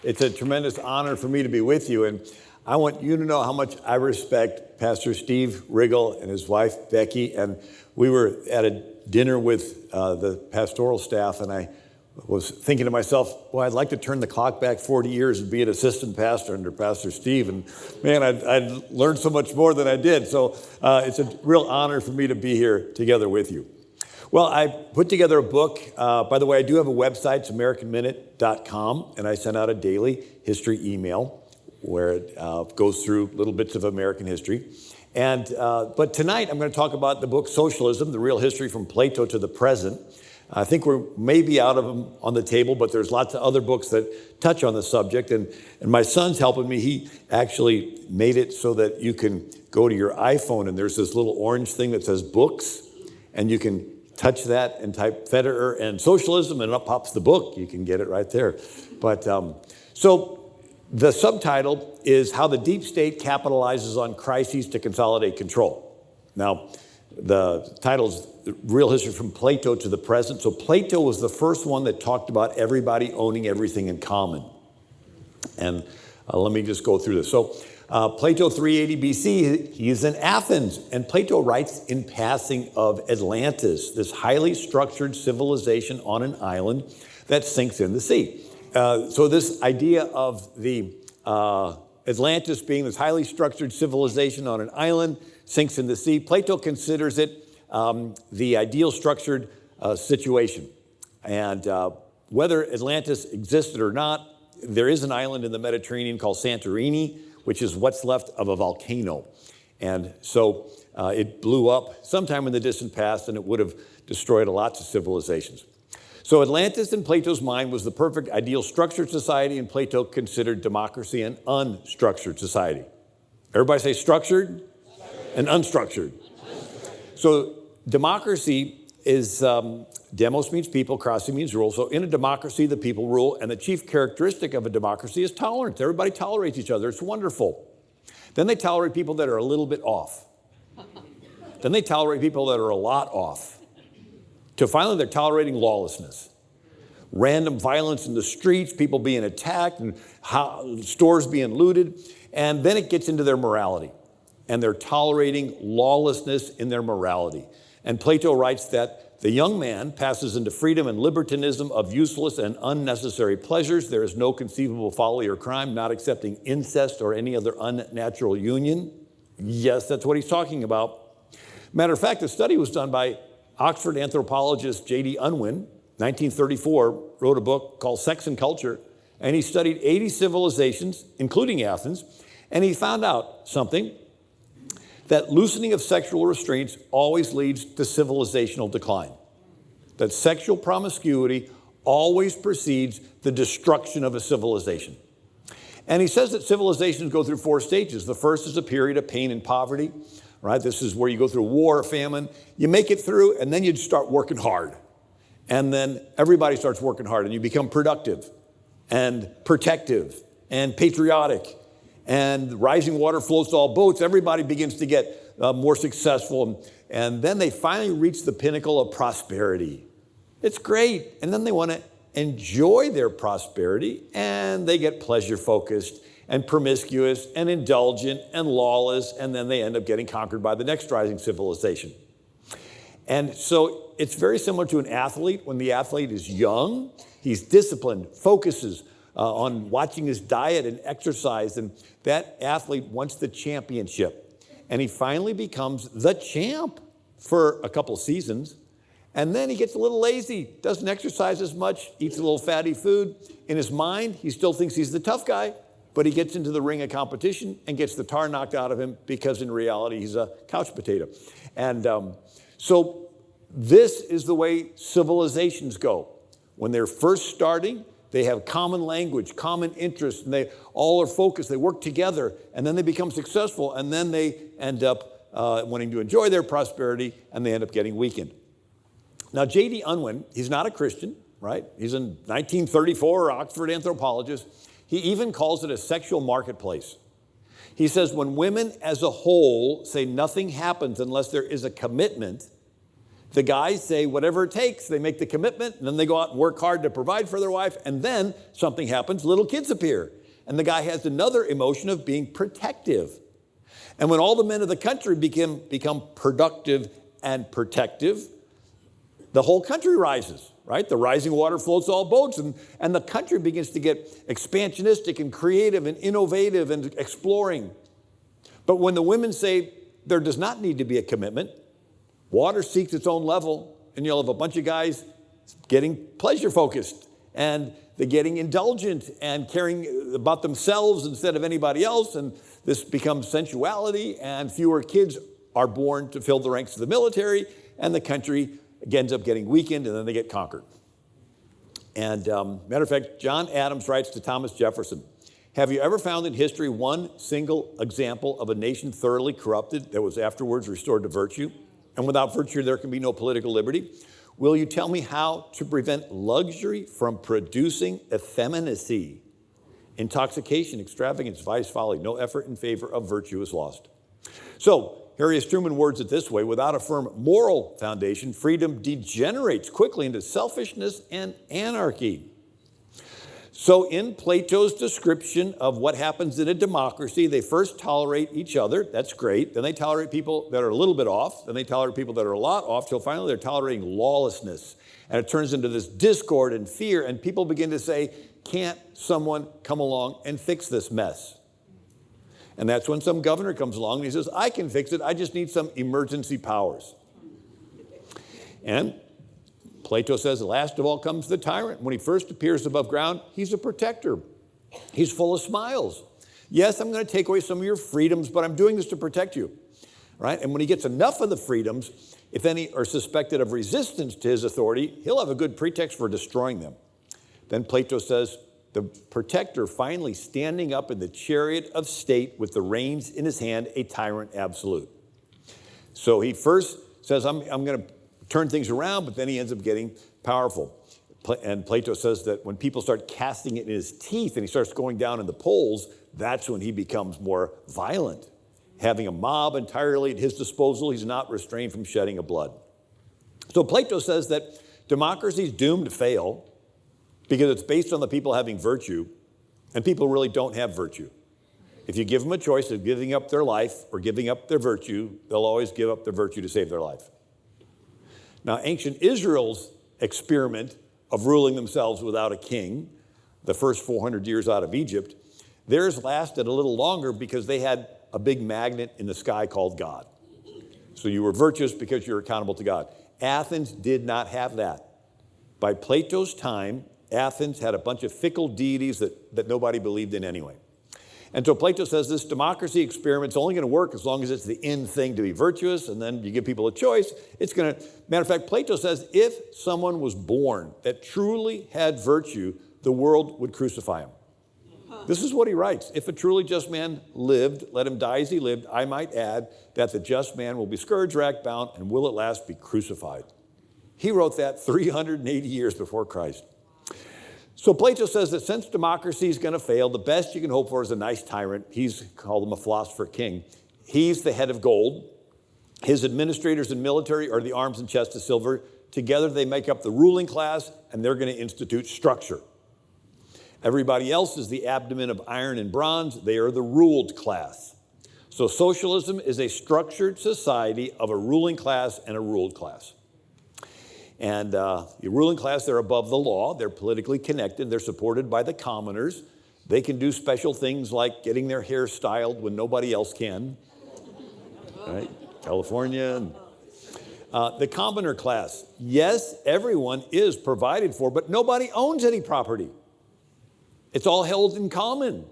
It's a tremendous honor for me to be with you, and I want you to know how much I respect Pastor Steve Riggle and his wife, Becky, and we were at a dinner with the pastoral staff, and I was thinking to myself, well, I'd like to turn the clock back 40 years and be an assistant pastor under Pastor Steve, and man, I'd learned so much more than I did, so it's a real honor for me to be here together with you. Well, I put together a book. By the way, I do have a website, it's AmericanMinute.com, and I send out a daily history email where it goes through little bits of American history. But tonight I'm going to talk about the book Socialism, the real history from Plato to the present. I think we're maybe out of them on the table, but there's lots of other books that touch on the subject. And my son's helping me. He actually made it so that you can go to your iPhone and there's this little orange thing that says books, and you can touch that and type Federer and Socialism, and up pops the book. You can get it right there. But so the subtitle is How the Deep State Capitalizes on Crises to Consolidate Control. Now, the title's Real History from Plato to the Present. So Plato was the first one that talked about everybody owning everything in common. And let me just go through this. So Plato, 380 BC, he's in Athens. And Plato writes in passing of Atlantis, this highly structured civilization on an island that sinks in the sea. So this idea of the Atlantis being this highly structured civilization on an island sinks in the sea, Plato considers it the ideal structured situation. And whether Atlantis existed or not, there is an island in the Mediterranean called Santorini, which is what's left of a volcano. And so it blew up sometime in the distant past, and it would have destroyed lots of civilizations. So Atlantis in Plato's mind was the perfect ideal structured society, and Plato considered democracy an unstructured society. Everybody say structured and unstructured. So democracy is, demos means people, cracy means rule. So in a democracy, the people rule, and the chief characteristic of a democracy is tolerance. Everybody tolerates each other. It's wonderful. Then they tolerate people that are a little bit off. Then they tolerate people that are a lot off. Till finally, they're tolerating lawlessness. Random violence in the streets, people being attacked, and stores being looted. And then it gets into their morality. And they're tolerating lawlessness in their morality. And Plato writes that the young man passes into freedom and libertinism of useless and unnecessary pleasures. There is no conceivable folly or crime, not accepting incest or any other unnatural union. Yes, that's what he's talking about. Matter of fact, a study was done by Oxford anthropologist J.D. Unwin, 1934, wrote a book called Sex and Culture, and he studied 80 civilizations, including Athens, and he found out something, that loosening of sexual restraints always leads to civilizational decline. That sexual promiscuity always precedes the destruction of a civilization. And he says that civilizations go through 4 stages. The first is a period of pain and poverty, right? This is where you go through war, famine. You make it through, and then you start working hard. And then everybody starts working hard, and you become productive and protective and patriotic. And rising water floats all boats. Everybody begins to get more successful. And then they finally reach the pinnacle of prosperity. It's great. And then they want to enjoy their prosperity. And they get pleasure-focused and promiscuous and indulgent and lawless. And then they end up getting conquered by the next rising civilization. And so it's very similar to an athlete. When the athlete is young, he's disciplined, focuses on watching his diet and exercise, and that athlete wants the championship. And he finally becomes the champ for a couple seasons, and then he gets a little lazy, doesn't exercise as much, eats a little fatty food. In his mind, he still thinks he's the tough guy, but he gets into the ring of competition and gets the tar knocked out of him because in reality, he's a couch potato. And so this is the way civilizations go. When they're first starting, they have common language, common interests, and they all are focused. They work together, and then they become successful, and then they end up wanting to enjoy their prosperity, and they end up getting weakened. Now, J.D. Unwin, he's not a Christian, right? He's a 1934 Oxford anthropologist. He even calls it a sexual marketplace. He says when women as a whole say nothing happens unless there is a commitment, The guys say whatever it takes. They make the commitment, and then they go out and work hard to provide for their wife, and then something happens, little kids appear. And the guy has another emotion of being protective. And when all the men of the country become productive and protective, the whole country rises, right? The rising water floats all boats, and the country begins to get expansionistic and creative and innovative and exploring. But when the women say there does not need to be a commitment, water seeks its own level, and you'll have a bunch of guys getting pleasure-focused, and they're getting indulgent and caring about themselves instead of anybody else, and this becomes sensuality, and fewer kids are born to fill the ranks of the military, and the country ends up getting weakened, and then they get conquered. And matter of fact, John Adams writes to Thomas Jefferson, "Have you ever found in history one single example of a nation thoroughly corrupted that was afterwards restored to virtue? And without virtue, there can be no political liberty. Will you tell me how to prevent luxury from producing effeminacy? Intoxication, extravagance, vice, folly. No effort in favor of virtue is lost." So, Harriet Truman words it this way: without a firm moral foundation, freedom degenerates quickly into selfishness and anarchy. So in Plato's description of what happens in a democracy, they first tolerate each other. That's great. Then they tolerate people that are a little bit off. Then they tolerate people that are a lot off, till finally they're tolerating lawlessness. And it turns into this discord and fear, and people begin to say, can't someone come along and fix this mess? And that's when some governor comes along and he says, I can fix it. I just need some emergency powers. And Plato says, last of all comes the tyrant. When he first appears above ground, he's a protector. He's full of smiles. Yes, I'm going to take away some of your freedoms, but I'm doing this to protect you, right? And when he gets enough of the freedoms, if any are suspected of resistance to his authority, he'll have a good pretext for destroying them. Then Plato says, the protector finally standing up in the chariot of state with the reins in his hand, a tyrant absolute. So he first says, I'm going to turn things around, but then he ends up getting powerful. And Plato says that when people start casting it in his teeth and he starts going down in the polls, that's when he becomes more violent. Having a mob entirely at his disposal, he's not restrained from shedding of blood. So Plato says that democracy is doomed to fail because it's based on the people having virtue, and people really don't have virtue. If you give them a choice of giving up their life or giving up their virtue, they'll always give up their virtue to save their life. Now, ancient Israel's experiment of ruling themselves without a king, the first 400 years out of Egypt, theirs lasted a little longer because they had a big magnet in the sky called God. So you were virtuous because you're accountable to God. Athens did not have that. By Plato's time, Athens had a bunch of fickle deities that nobody believed in anyway. And so Plato says this democracy experiment's only going to work as long as it's the in thing to be virtuous, and then you give people a choice. It's going to, matter of fact, Plato says if someone was born that truly had virtue, the world would crucify him. This is what he writes. If a truly just man lived, let him die as he lived. I might add that the just man will be scourged, racked, bound, and will at last be crucified. He wrote that 380 years before Christ. So Plato says that since democracy is going to fail, the best you can hope for is a nice tyrant. He's called him a philosopher king. He's the head of gold. His administrators and military are the arms and chest of silver. Together they make up the ruling class, and they're going to institute structure. Everybody else is the abdomen of iron and bronze. They are the ruled class. So socialism is a structured society of a ruling class and a ruled class. And the ruling class, they're above the law. They're politically connected. They're supported by the commoners. They can do special things like getting their hair styled when nobody else can. Right? California. The commoner class. Yes, everyone is provided for, but nobody owns any property. It's all held in common.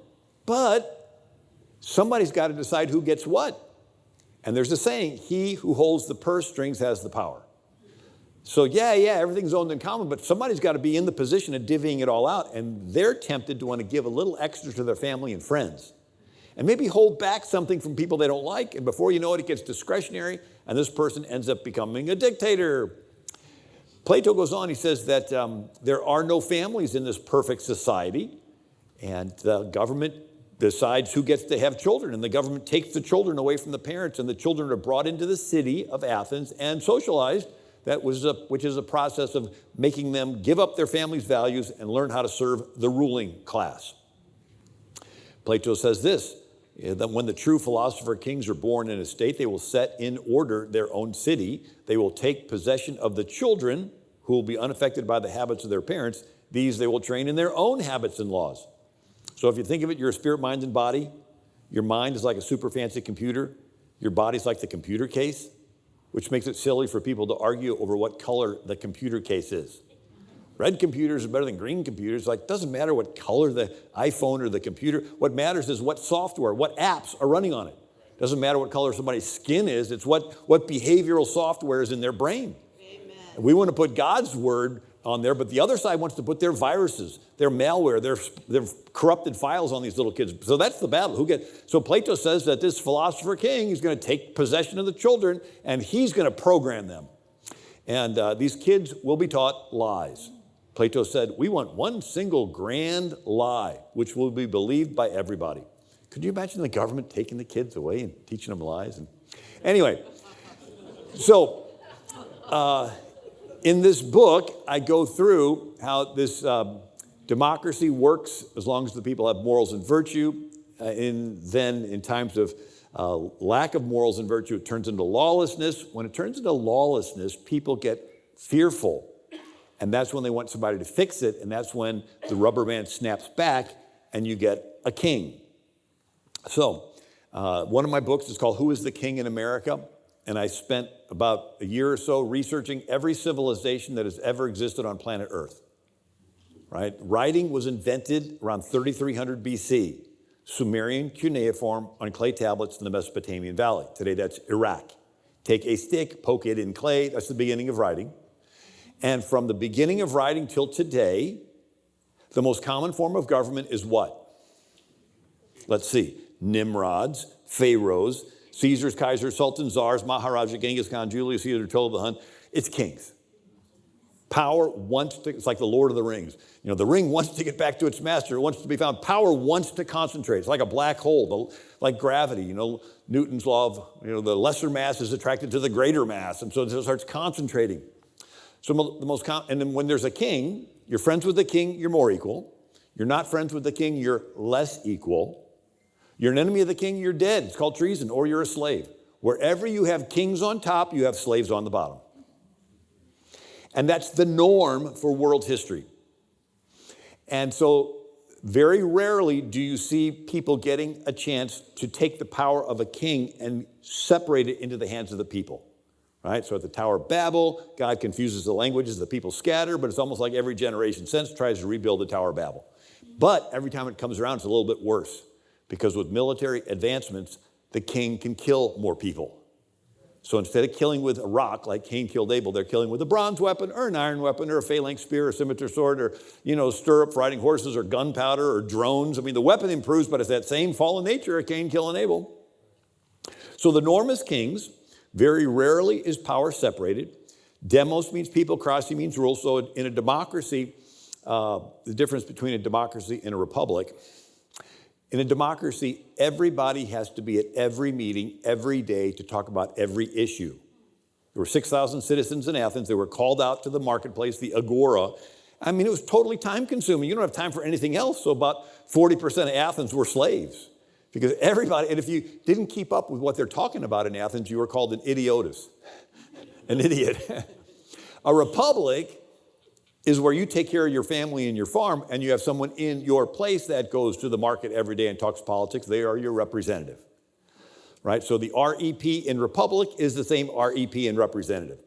But somebody's got to decide who gets what. And there's a saying, he who holds the purse strings has the power. So yeah, everything's owned in common, but somebody's got to be in the position of divvying it all out, and they're tempted to want to give a little extra to their family and friends, and maybe hold back something from people they don't like, and before you know it, it gets discretionary, and this person ends up becoming a dictator. Plato goes on, he says that there are no families in this perfect society, and the government decides who gets to have children, and the government takes the children away from the parents, and the children are brought into the city of Athens and socialized which is a process of making them give up their family's values and learn how to serve the ruling class. Plato says this, that when the true philosopher kings are born in a state, they will set in order their own city. They will take possession of the children who will be unaffected by the habits of their parents. These they will train in their own habits and laws. So if you think of it, you're a spirit, mind, and body. Your mind is like a super fancy computer. Your body's like the computer case, which makes it silly for people to argue over what color the computer case is. Red computers are better than green computers. Like, it doesn't matter what color the iPhone or the computer. What matters is what software, what apps are running on it. It doesn't matter what color somebody's skin is. It's what behavioral software is in their brain. Amen. We want to put God's word on there, but the other side wants to put their viruses, their malware, their corrupted files on these little kids. So that's the battle. So Plato says that this philosopher king is going to take possession of the children, and he's going to program them. And these kids will be taught lies. Plato said, we want one single grand lie, which will be believed by everybody. Could you imagine the government taking the kids away and teaching them lies? Anyway, so in this book, I go through how this democracy works as long as the people have morals and virtue. Then in times of lack of morals and virtue, it turns into lawlessness. When it turns into lawlessness, people get fearful. And that's when they want somebody to fix it, and that's when the rubber band snaps back and you get a king. So one of my books is called Who is the King in America? And I spent about a year or so researching every civilization that has ever existed on planet Earth. Right? Writing was invented around 3300 BC. Sumerian cuneiform on clay tablets in the Mesopotamian Valley. Today that's Iraq. Take a stick, poke it in clay, that's the beginning of writing. And from the beginning of writing till today, the most common form of government is what? Let's see. Nimrods, pharaohs, Caesars, Kaisers, Sultans, Tsars, Maharaja, Genghis Khan, Julius Caesar, Attila the Hun. It's kings. Power wants to, it's like the Lord of the Rings. You know, the ring wants to get back to its master. It wants to be found. Power wants to concentrate. It's like a black hole, like gravity. You know, Newton's law of, the lesser mass is attracted to the greater mass. And so it starts concentrating. So and then when there's a king, you're friends with the king, you're more equal. You're not friends with the king, you're less equal. You're an enemy of the king, you're dead. It's called treason, or you're a slave. Wherever you have kings on top, you have slaves on the bottom. And that's the norm for world history. And so very rarely do you see people getting a chance to take the power of a king and separate it into the hands of the people. Right? So at the Tower of Babel, God confuses the languages, the people scatter, but it's almost like every generation since tries to rebuild the Tower of Babel. But every time it comes around, it's a little bit worse, because with military advancements, the king can kill more people. So instead of killing with a rock, like Cain killed Abel, they're killing with a bronze weapon or an iron weapon or a phalanx spear or scimitar sword or, stirrup for riding horses or gunpowder or drones. I mean, the weapon improves, but it's that same fallen nature of Cain killing Abel. So the norm is kings. Very rarely is power separated. Demos means people, krasi means rule. So in a democracy, the difference between a democracy and a republic, in a democracy, everybody has to be at every meeting every day to talk about every issue. There were 6,000 citizens in Athens. They were called out to the marketplace, the agora. I mean, it was totally time consuming. You don't have time for anything else. So about 40% of Athens were slaves. Because everybody, and if you didn't keep up with what they're talking about in Athens, you were called an idiotus, an idiot. A republic is where you take care of your family and your farm, and you have someone in your place that goes to the market every day and talks politics. They are your representative, right? So the REP in republic is the same REP in representative.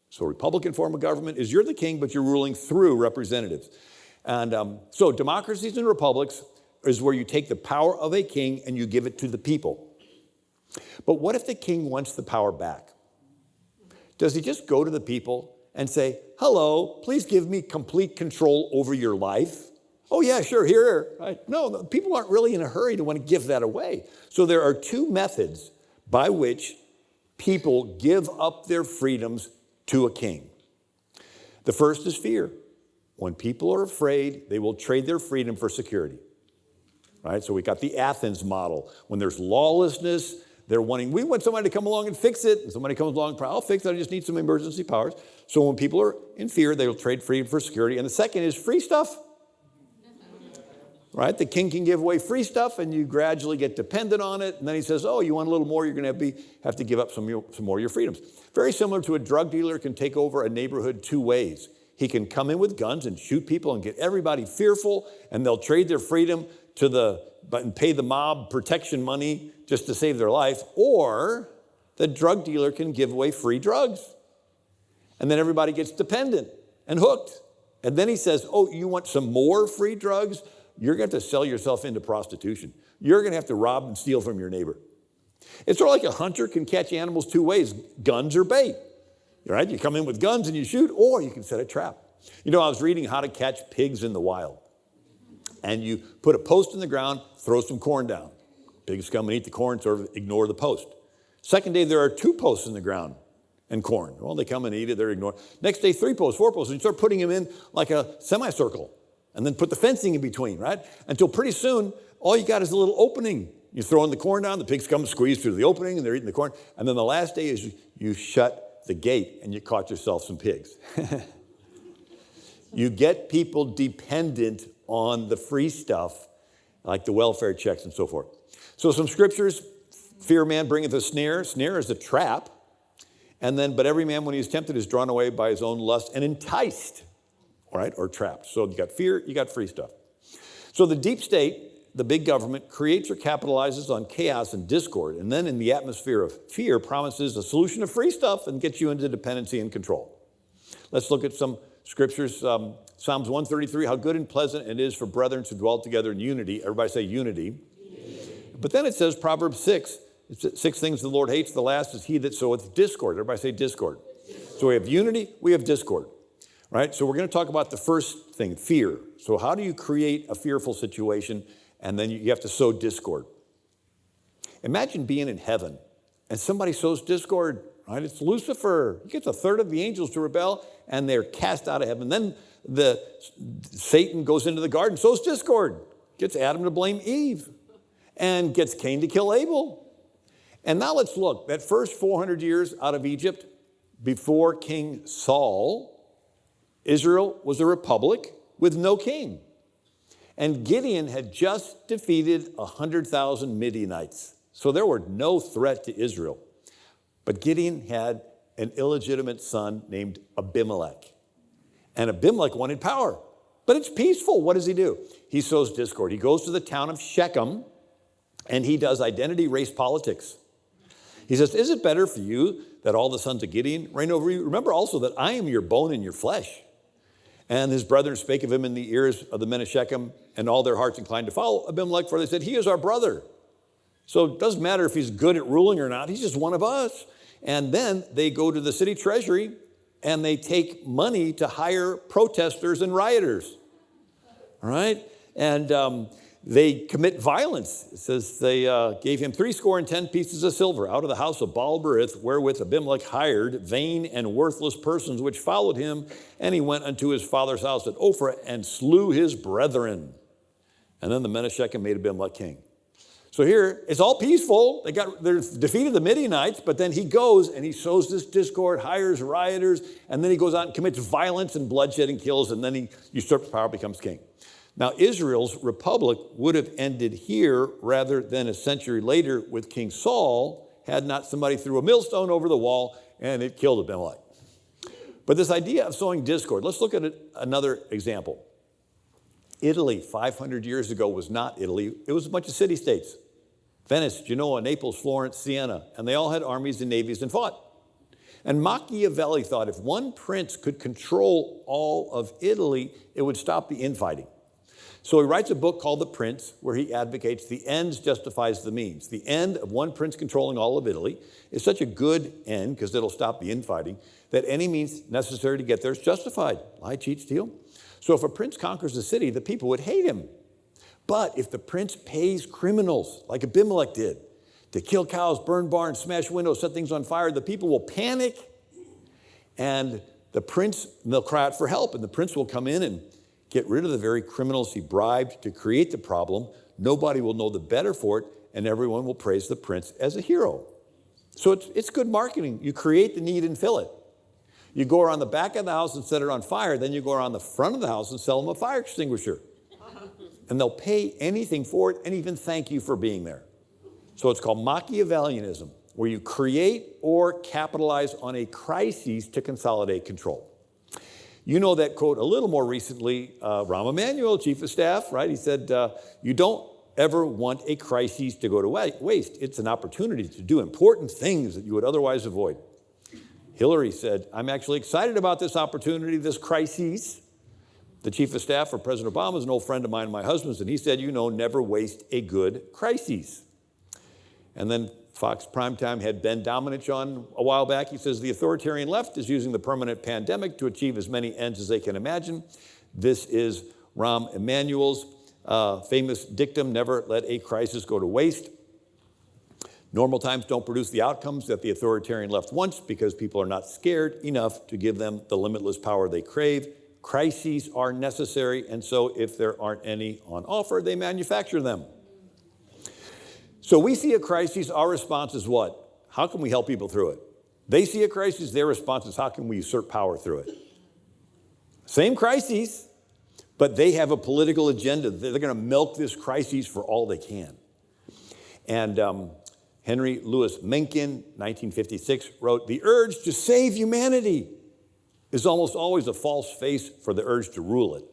So Republican form of government is you're the king, but you're ruling through representatives. And so democracies and republics is where you take the power of a king and you give it to the people. But what if the king wants the power back? Does he just go to the people and say, hello, please give me complete control over your life? Oh yeah, sure, here. Right? No, people aren't really in a hurry to want to give that away. So there are two methods by which people give up their freedoms to a king. The first is fear. When people are afraid, they will trade their freedom for security. Right? So we got the Athens model. When there's lawlessness, we want somebody to come along and fix it. And somebody comes along, I'll fix it, I just need some emergency powers. So when people are in fear, they'll trade freedom for security. And the second is free stuff. Right? The king can give away free stuff and you gradually get dependent on it. And then he says, oh, you want a little more, you're going to have to give up some more of your freedoms. Very similar to a drug dealer can take over a neighborhood two ways. He can come in with guns and shoot people and get everybody fearful, and they'll trade their freedom and pay the mob protection money just to save their life. Or the drug dealer can give away free drugs. And then everybody gets dependent and hooked. And then he says, oh, you want some more free drugs? You're going to have to sell yourself into prostitution. You're going to have to rob and steal from your neighbor. It's sort of like a hunter can catch animals two ways, guns or bait. Right? You come in with guns and you shoot, or you can set a trap. You know, I was reading how to catch pigs in the wild. And you put a post in the ground, throw some corn down. Pigs come and eat the corn, sort of ignore the post. Second day, there are two posts in the ground and corn. Well, they come and eat it, they're ignored. Next day, 3 posts, 4 posts, and you start putting them in like a semicircle. And then put the fencing in between, right? Until pretty soon, all you got is a little opening. You throw in the corn down, the pigs come and squeeze through the opening, and they're eating the corn. And then the last day is you shut the gate, and you caught yourself some pigs. You get people dependent on the free stuff, like the welfare checks and so forth. So some scriptures, fear man bringeth a snare. Snare is a trap. And then, but every man when he is tempted is drawn away by his own lust and enticed. Right, or trapped. So you got fear, you got free stuff. So the deep state, the big government, creates or capitalizes on chaos and discord, and then in the atmosphere of fear promises a solution of free stuff and gets you into dependency and control. Let's look at some scriptures. Psalms 133, how good and pleasant it is for brethren to dwell together in unity. Everybody say unity. But then it says, Proverbs 6, 6 things the Lord hates. The last is he that soweth discord. Everybody say discord. So we have unity, we have discord. Right? So we're going to talk about the first thing, fear. So how do you create a fearful situation? And then you have to sow discord. Imagine being in heaven and somebody sows discord, right? It's Lucifer. He gets a third of the angels to rebel and they're cast out of heaven. Then Satan goes into the garden, sows discord, gets Adam to blame Eve and gets Cain to kill Abel. And now let's look. That first 400 years out of Egypt before King Saul, Israel was a republic with no king. And Gideon had just defeated 100,000 Midianites. So there were no threat to Israel. But Gideon had an illegitimate son named Abimelech. And Abimelech wanted power. But it's peaceful. What does he do? He sows discord. He goes to the town of Shechem and he does identity race politics. He says, is it better for you that all the sons of Gideon reign over you? Remember also that I am your bone and your flesh. And his brethren spake of him in the ears of the men of Shechem, and all their hearts inclined to follow Abimelech, for they said, he is our brother. So it doesn't matter if he's good at ruling or not, he's just one of us. And then they go to the city treasury, and they take money to hire protesters and rioters. All right? And they commit violence. It says they gave him 70 pieces of silver out of the house of Baal-berith, wherewith Abimelech hired vain and worthless persons which followed him. And he went unto his father's house at Ophrah and slew his brethren. And then the men of Shechem made Abimelech king. So here, it's all peaceful. They defeated the Midianites, but then he goes and he sows this discord, hires rioters, and then he goes out and commits violence and bloodshed and kills, and then he usurps power, becomes king. Now, Israel's republic would have ended here rather than a century later with King Saul had not somebody threw a millstone over the wall and it killed Abimelech. But this idea of sowing discord, let's look at another example. Italy 500 years ago was not Italy. It was a bunch of city-states. Venice, Genoa, Naples, Florence, Siena, and they all had armies and navies and fought. And Machiavelli thought if one prince could control all of Italy, it would stop the infighting. So he writes a book called The Prince, where he advocates the ends justifies the means. The end of one prince controlling all of Italy is such a good end, because it'll stop the infighting, that any means necessary to get there is justified. Lie, cheat, steal. So if a prince conquers a city, the people would hate him. But if the prince pays criminals, like Abimelech did, to kill cows, burn barns, smash windows, set things on fire, the people will panic, and they'll cry out for help, and the prince will come in and get rid of the very criminals he bribed to create the problem nobody will know the better for it, and everyone will praise the prince as a hero. So it's good marketing. You create the need and fill it. You go around the back of the house and set it on fire, then you go around the front of the house and sell them a fire extinguisher. And they'll pay anything for it and even thank you for being there. So it's called Machiavellianism, where you create or capitalize on a crisis to consolidate control. You know that quote a little more recently, Rahm Emanuel, chief of staff, right? He said, you don't ever want a crisis to go to waste. It's an opportunity to do important things that you would otherwise avoid. Hillary said, I'm actually excited about this opportunity, this crisis. The chief of staff for President Obama is an old friend of mine and my husband's, and he said, never waste a good crisis. And then Fox Primetime had Ben Domenech on a while back. He says, the authoritarian left is using the permanent pandemic to achieve as many ends as they can imagine. This is Rahm Emanuel's famous dictum, never let a crisis go to waste. Normal times don't produce the outcomes that the authoritarian left wants because people are not scared enough to give them the limitless power they crave. Crises are necessary, and so if there aren't any on offer, they manufacture them. So we see a crisis, our response is what? How can we help people through it? They see a crisis, their response is how can we usurp power through it? Same crises, but they have a political agenda. They're going to milk this crisis for all they can. And Henry Louis Mencken, 1956, wrote, the urge to save humanity is almost always a false face for the urge to rule it.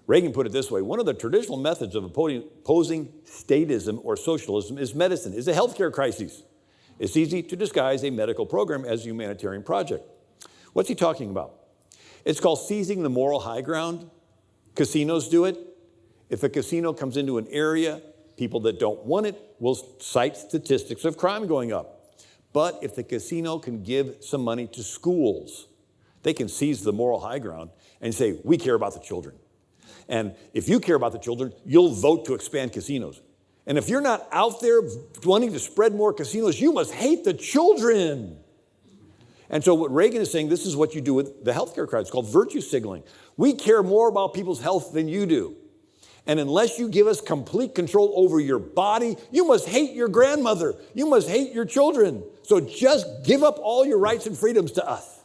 Reagan put it this way, one of the traditional methods of opposing statism or socialism is medicine, is a healthcare crisis. It's easy to disguise a medical program as a humanitarian project. What's he talking about? It's called seizing the moral high ground. Casinos do it. If a casino comes into an area, people that don't want it will cite statistics of crime going up. But if the casino can give some money to schools, they can seize the moral high ground and say, we care about the children. And if you care about the children, you'll vote to expand casinos. And if you're not out there wanting to spread more casinos, you must hate the children. And so what Reagan is saying, this is what you do with the healthcare crisis. It's called virtue signaling. We care more about people's health than you do. And unless you give us complete control over your body, you must hate your grandmother. You must hate your children. So just give up all your rights and freedoms to us.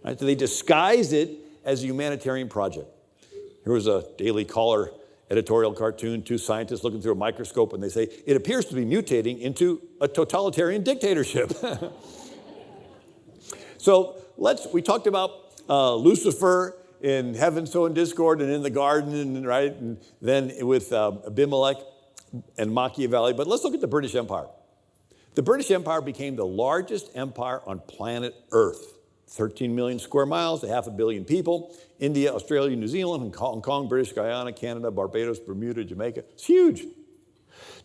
Right? So they disguise it as a humanitarian project. Here was a Daily Caller editorial cartoon, two scientists looking through a microscope, and they say, it appears to be mutating into a totalitarian dictatorship. So we talked about Lucifer in heaven, so in discord, and in the garden, and right, and then with Abimelech and Machiavelli. But let's look at the British Empire. The British Empire became the largest empire on planet Earth. 13 million square miles, 500 million people. India, Australia, New Zealand, Hong Kong, British Guyana, Canada, Barbados, Bermuda, Jamaica. It's huge. Do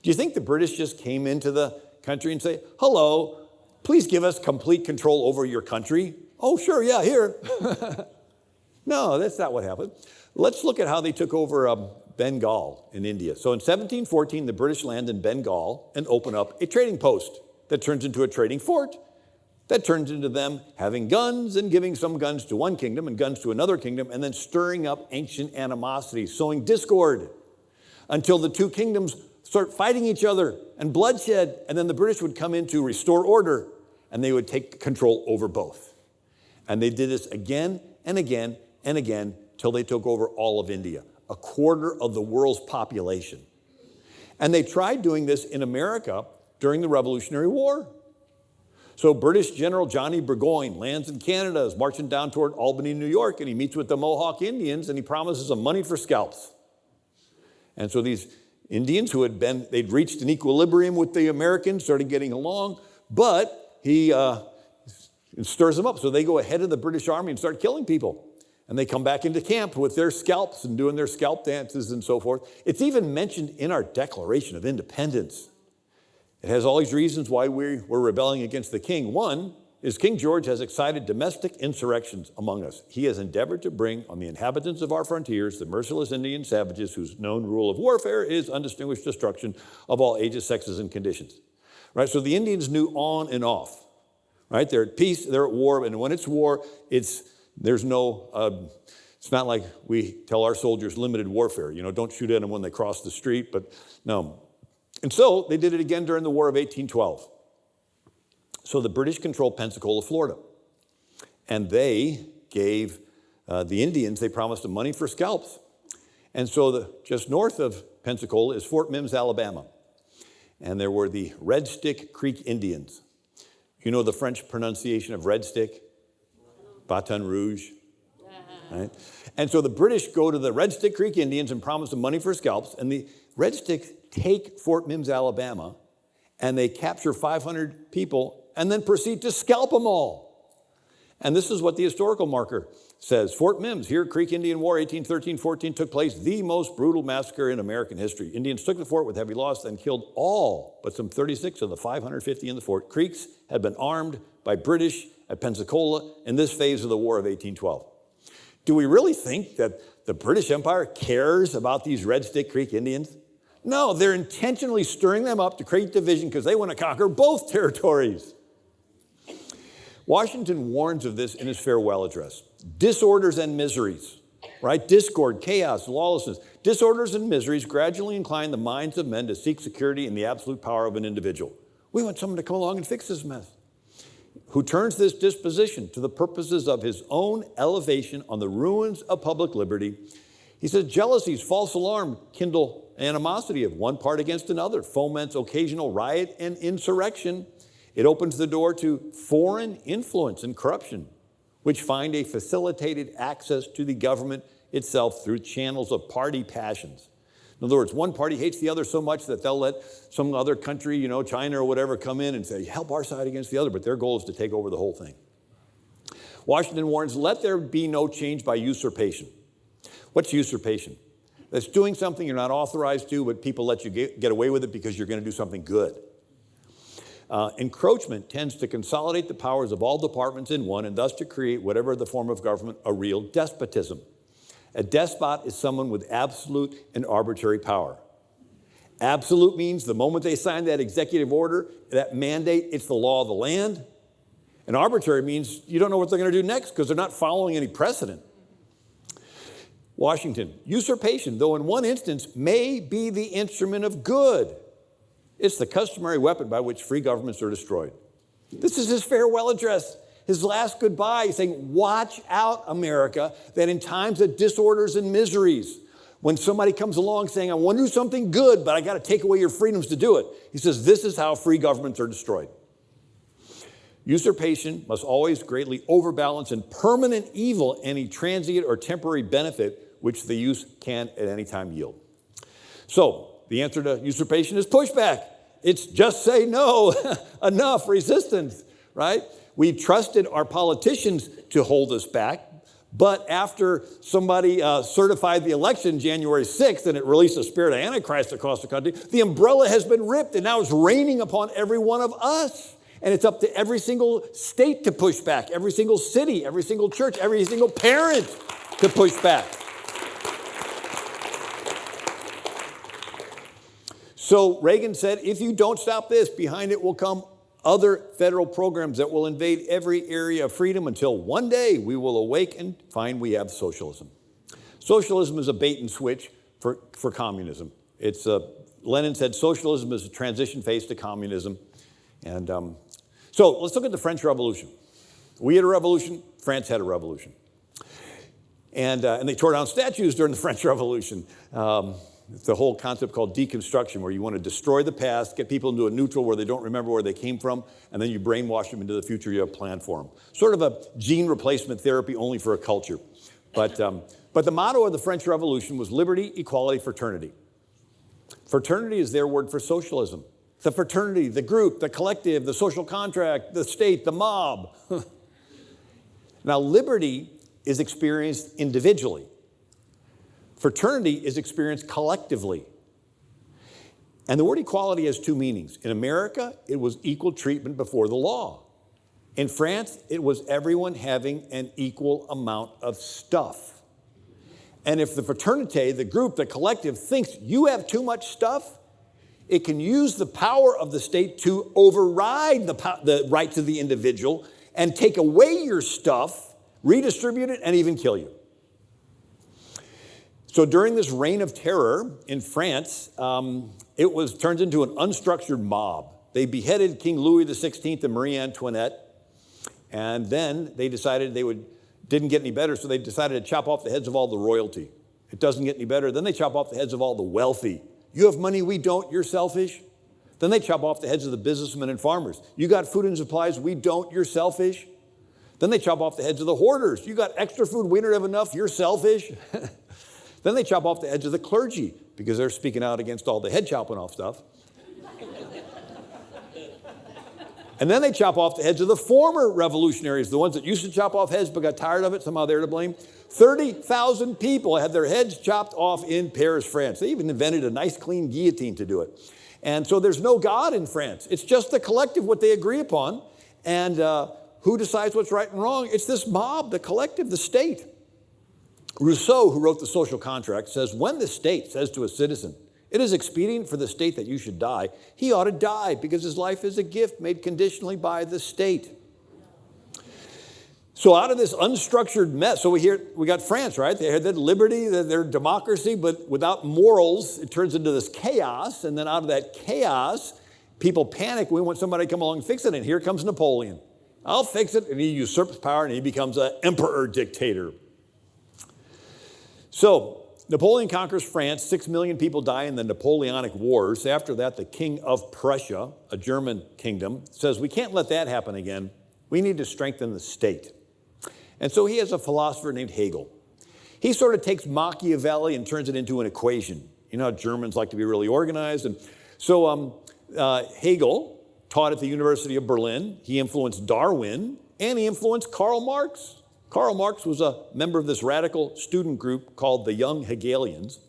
you think the British just came into the country and say, hello, please give us complete control over your country? Oh, sure, yeah, here. No, that's not what happened. Let's look at how they took over Bengal in India. So in 1714, the British land in Bengal and open up a trading post that turns into a trading fort. That turns into them having guns and giving some guns to one kingdom and guns to another kingdom and then stirring up ancient animosity, sowing discord until the two kingdoms start fighting each other and bloodshed. And then the British would come in to restore order and they would take control over both. And they did this again and again and again till they took over all of India, a quarter of the world's population. And they tried doing this in America during the Revolutionary War. So British General Johnny Burgoyne lands in Canada, is marching down toward Albany, New York, and he meets with the Mohawk Indians, and he promises them money for scalps. And so these Indians they'd reached an equilibrium with the Americans, started getting along, but he stirs them up. So they go ahead of the British Army and start killing people. And they come back into camp with their scalps and doing their scalp dances and so forth. It's even mentioned in our Declaration of Independence. It has all these reasons why we're rebelling against the king. One is King George has excited domestic insurrections among us. He has endeavored to bring on the inhabitants of our frontiers the merciless Indian savages whose known rule of warfare is undistinguished destruction of all ages, sexes, and conditions. Right? So the Indians knew on and off. Right? They're at peace, they're at war, and when it's war, there's no It's not like we tell our soldiers limited warfare, don't shoot at them when they cross the street, but no. And so they did it again during the War of 1812. So the British controlled Pensacola, Florida, and they gave the Indians, they promised them money for scalps. And so just north of Pensacola is Fort Mims, Alabama. And there were the Red Stick Creek Indians. You know the French pronunciation of Red Stick? Baton Rouge. Right? And so the British go to the Red Stick Creek Indians and promise them money for scalps. And the Red Stick take Fort Mims, Alabama, and they capture 500 people and then proceed to scalp them all. And this is what the historical marker says. Fort Mims, here, Creek Indian War, 1813-14, took place, the most brutal massacre in American history. Indians took the fort with heavy loss, then killed all but some 36 of the 550 in the fort. Creeks had been armed by British at Pensacola in this phase of the War of 1812. Do we really think that the British Empire cares about these Red Stick Creek Indians? No, they're intentionally stirring them up to create division because they want to conquer both territories. Washington warns of this in his farewell address. Disorders and miseries, right? Discord, chaos, lawlessness. Disorders and miseries gradually incline the minds of men to seek security in the absolute power of an individual. We want someone to come along and fix this mess. Who turns this disposition to the purposes of his own elevation on the ruins of public liberty. He says, jealousies, false alarm kindle animosity of one part against another, foments occasional riot and insurrection. It opens the door to foreign influence and corruption, which find a facilitated access to the government itself through channels of party passions. In other words, one party hates the other so much that they'll let some other country, China or whatever, come in and say, help our side against the other, but their goal is to take over the whole thing. Washington warns, let there be no change by usurpation. What's usurpation? That's doing something you're not authorized to, but people let you get away with it because you're going to do something good. Encroachment tends to consolidate the powers of all departments in one and thus to create whatever the form of government, a real despotism. A despot is someone with absolute and arbitrary power. Absolute means the moment they sign that executive order, that mandate, it's the law of the land. And arbitrary means you don't know what they're going to do next because they're not following any precedent. Washington, usurpation, though in one instance may be the instrument of good. It's the customary weapon by which free governments are destroyed. This is his farewell address, his last goodbye. He's saying, watch out, America, that in times of disorders and miseries, when somebody comes along saying, I want to do something good, but I got to take away your freedoms to do it. He says, this is how free governments are destroyed. Usurpation must always greatly overbalance in permanent evil any transient or temporary benefit which the use can at any time yield. So, the answer to usurpation is pushback. It's just say no, enough, resistance, right? We trusted our politicians to hold us back, but after somebody certified the election January 6th and it released a spirit of Antichrist across the country, the umbrella has been ripped and now it's raining upon every one of us. And it's up to every single state to push back, every single city, every single church, every single parent to push back. So Reagan said, if you don't stop this, behind it will come other federal programs that will invade every area of freedom until one day we will awake and find we have socialism. Socialism is a bait and switch for communism. Lenin said socialism is a transition phase to communism. And so let's look at the French Revolution. We had a revolution, France had a revolution. And they tore down statues during the French Revolution. It's the whole concept called deconstruction, where you want to destroy the past, get people into a neutral where they don't remember where they came from, and then you brainwash them into the future you have planned for them. Sort of a gene replacement therapy only for a culture. But the motto of the French Revolution was liberty, equality, fraternity. Fraternity is their word for socialism. The fraternity, the group, the collective, the social contract, the state, the mob. Now, liberty is experienced individually. Fraternity is experienced collectively. And the word equality has two meanings. In America, it was equal treatment before the law. In France, it was everyone having an equal amount of stuff. And if the fraternité, the group, the collective, thinks you have too much stuff, it can use the power of the state to override the rights of the individual and take away your stuff, redistribute it, and even kill you. So during this reign of terror in France, it turns into an unstructured mob. They beheaded King Louis XVI and Marie Antoinette, and then they decided didn't get any better, so they decided to chop off the heads of all the royalty. It doesn't get any better. Then they chop off the heads of all the wealthy. You have money, we don't, you're selfish. Then they chop off the heads of the businessmen and farmers. You got food and supplies, we don't, you're selfish. Then they chop off the heads of the hoarders. You got extra food, we don't have enough, you're selfish. Then they chop off the heads of the clergy because they're speaking out against all the head chopping off stuff. And then they chop off the heads of the former revolutionaries, the ones that used to chop off heads but got tired of it, somehow they're to blame. 30,000 people had their heads chopped off in Paris, France. They even invented a nice clean guillotine to do it. And so there's no God in France. It's just the collective, what they agree upon. And who decides what's right and wrong? It's this mob, the collective, the state. Rousseau, who wrote The Social Contract, says, when the state says to a citizen, it is expedient for the state that you should die, he ought to die because his life is a gift made conditionally by the state. So out of this unstructured mess, so we got France, right? They had their liberty, their democracy, but without morals, it turns into this chaos. And then out of that chaos, people panic. We want somebody to come along and fix it. And here comes Napoleon. I'll fix it. And he usurps power and he becomes an emperor dictator. So Napoleon conquers France. 6 million people die in the Napoleonic Wars. After that, the King of Prussia, a German kingdom, says, we can't let that happen again. We need to strengthen the state. And so he has a philosopher named Hegel. He sort of takes Machiavelli and turns it into an equation. You know how Germans like to be really organized. And so Hegel taught at the University of Berlin. He influenced Darwin, and he influenced Karl Marx. Karl Marx was a member of this radical student group called the Young Hegelians.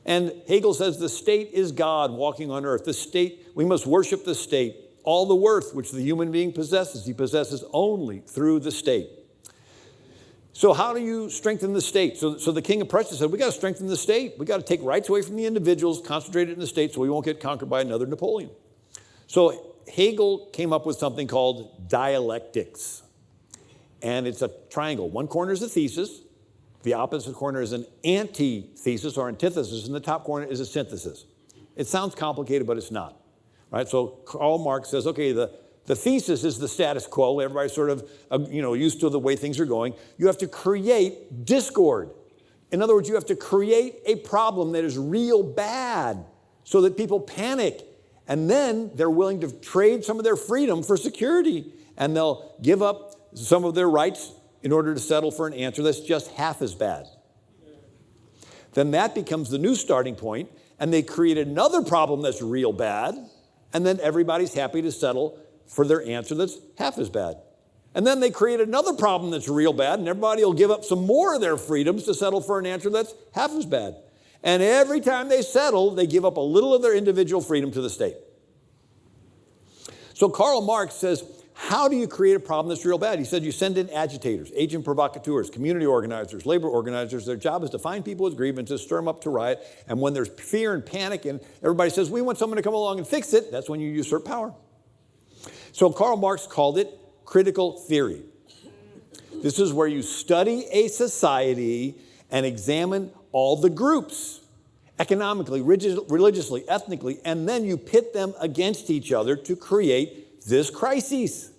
And Hegel says the state is God walking on earth. The state, we must worship the state. All the worth which the human being possesses, he possesses only through the state. So how do you strengthen the state? So the King of Prussia said, we got to strengthen the state. We got to take rights away from the individuals, concentrate it in the state so we won't get conquered by another Napoleon. So Hegel came up with something called dialectics. And it's a triangle. One corner is a thesis. The opposite corner is an antithesis or antithesis. And the top corner is a synthesis. It sounds complicated, but it's not. Right? So Karl Marx says, okay, the thesis is the status quo. Everybody's sort of used to the way things are going. You have to create discord. In other words, you have to create a problem that is real bad so that people panic. And then they're willing to trade some of their freedom for security. And they'll give up some of their rights in order to settle for an answer that's just half as bad. Then that becomes the new starting point, and they create another problem that's real bad, and then everybody's happy to settle for their answer that's half as bad. And then they create another problem that's real bad, and everybody will give up some more of their freedoms to settle for an answer that's half as bad. And every time they settle, they give up a little of their individual freedom to the state. So Karl Marx says, how do you create a problem that's real bad? He said you send in agitators, agent provocateurs, community organizers, labor organizers. Their job is to find people with grievances, stir them up to riot. And when there's fear and panic and everybody says, we want someone to come along and fix it, that's when you usurp power. So Karl Marx called it critical theory. This is where you study a society and examine all the groups, economically, religiously, ethnically, and then you pit them against each other to create this crisis.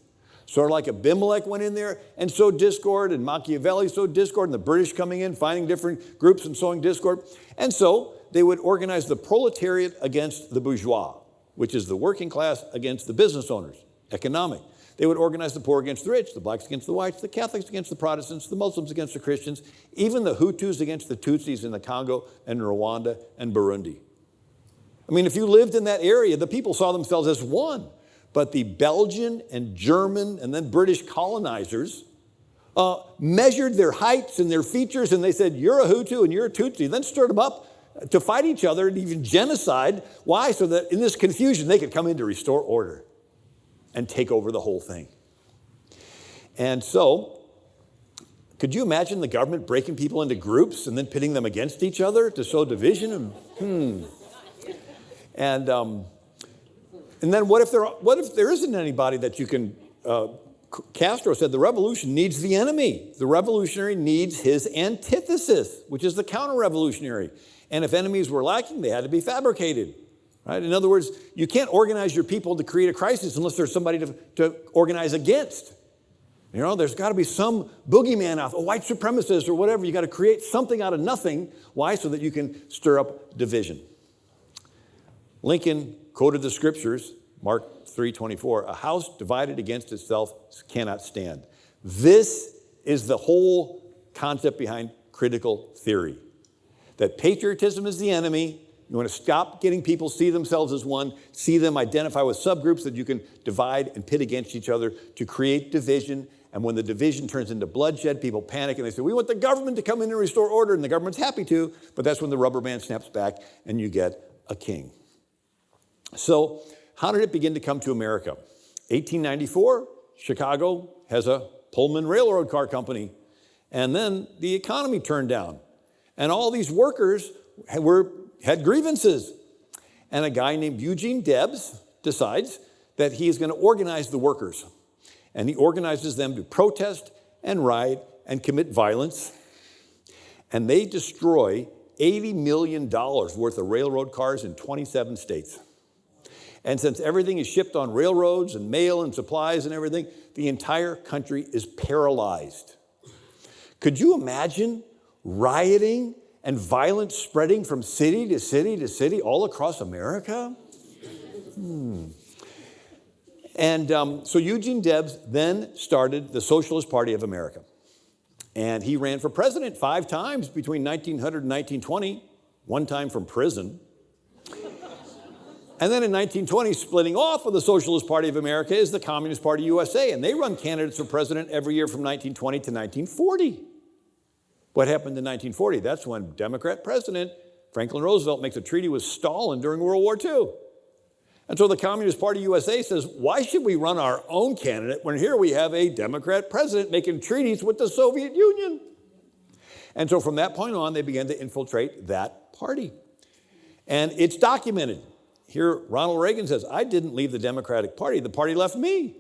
Sort of like Abimelech went in there and sowed discord, and Machiavelli sowed discord, and the British coming in, finding different groups and sowing discord. And so they would organize the proletariat against the bourgeois, which is the working class against the business owners, economic. They would organize the poor against the rich, the blacks against the whites, the Catholics against the Protestants, the Muslims against the Christians, even the Hutus against the Tutsis in the Congo and Rwanda and Burundi. I mean, if you lived in that area, the people saw themselves as one. But the Belgian and German and then British colonizers measured their heights and their features, and they said, you're a Hutu and you're a Tutsi. Then stirred them up to fight each other and even genocide. Why? So that in this confusion, they could come in to restore order and take over the whole thing. And so, could you imagine the government breaking people into groups and then pitting them against each other to sow division? And then what if there isn't anybody that you can Castro said the revolution needs the enemy. The revolutionary needs his antithesis, which is the counter-revolutionary. And if enemies were lacking, they had to be fabricated. Right? In other words, you can't organize your people to create a crisis unless there's somebody to organize against. You know, there's got to be some boogeyman out, a white supremacist or whatever. You got to create something out of nothing. Why? So that you can stir up division. Lincoln quoted the scriptures, Mark 3:24, a house divided against itself cannot stand. This is the whole concept behind critical theory. That patriotism is the enemy. You want to stop getting people see themselves as one, see them identify with subgroups that you can divide and pit against each other to create division. And when the division turns into bloodshed, people panic and they say, we want the government to come in and restore order, and the government's happy to, but that's when the rubber band snaps back and you get a king. So how did it begin to come to America? 1894, Chicago has a Pullman railroad car company. And then the economy turned down. And all these workers had grievances. And a guy named Eugene Debs decides that he is going to organize the workers. And he organizes them to protest and riot and commit violence. And they destroy $80 million worth of railroad cars in 27 states. And since everything is shipped on railroads and mail and supplies and everything, the entire country is paralyzed. Could you imagine rioting and violence spreading from city to city to city all across America? And so Eugene Debs then started the Socialist Party of America. And he ran for president 5 times between 1900 and 1920, one time from prison. And then in 1920, splitting off of the Socialist Party of America is the Communist Party USA, and they run candidates for president every year from 1920 to 1940. What happened in 1940? That's when Democrat President Franklin Roosevelt makes a treaty with Stalin during World War II. And so the Communist Party USA says, why should we run our own candidate when here we have a Democrat president making treaties with the Soviet Union? And so from that point on, they began to infiltrate that party. And it's documented. Here, Ronald Reagan says, I didn't leave the Democratic Party. The party left me.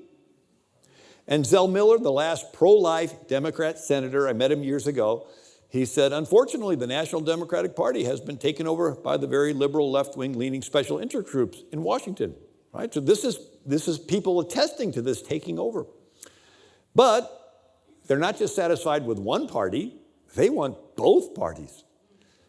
And Zell Miller, the last pro-life Democrat senator, I met him years ago, he said, unfortunately, the National Democratic Party has been taken over by the very liberal left-wing leaning special interest groups in Washington. Right? So this is people attesting to this taking over. But they're not just satisfied with one party, they want both parties.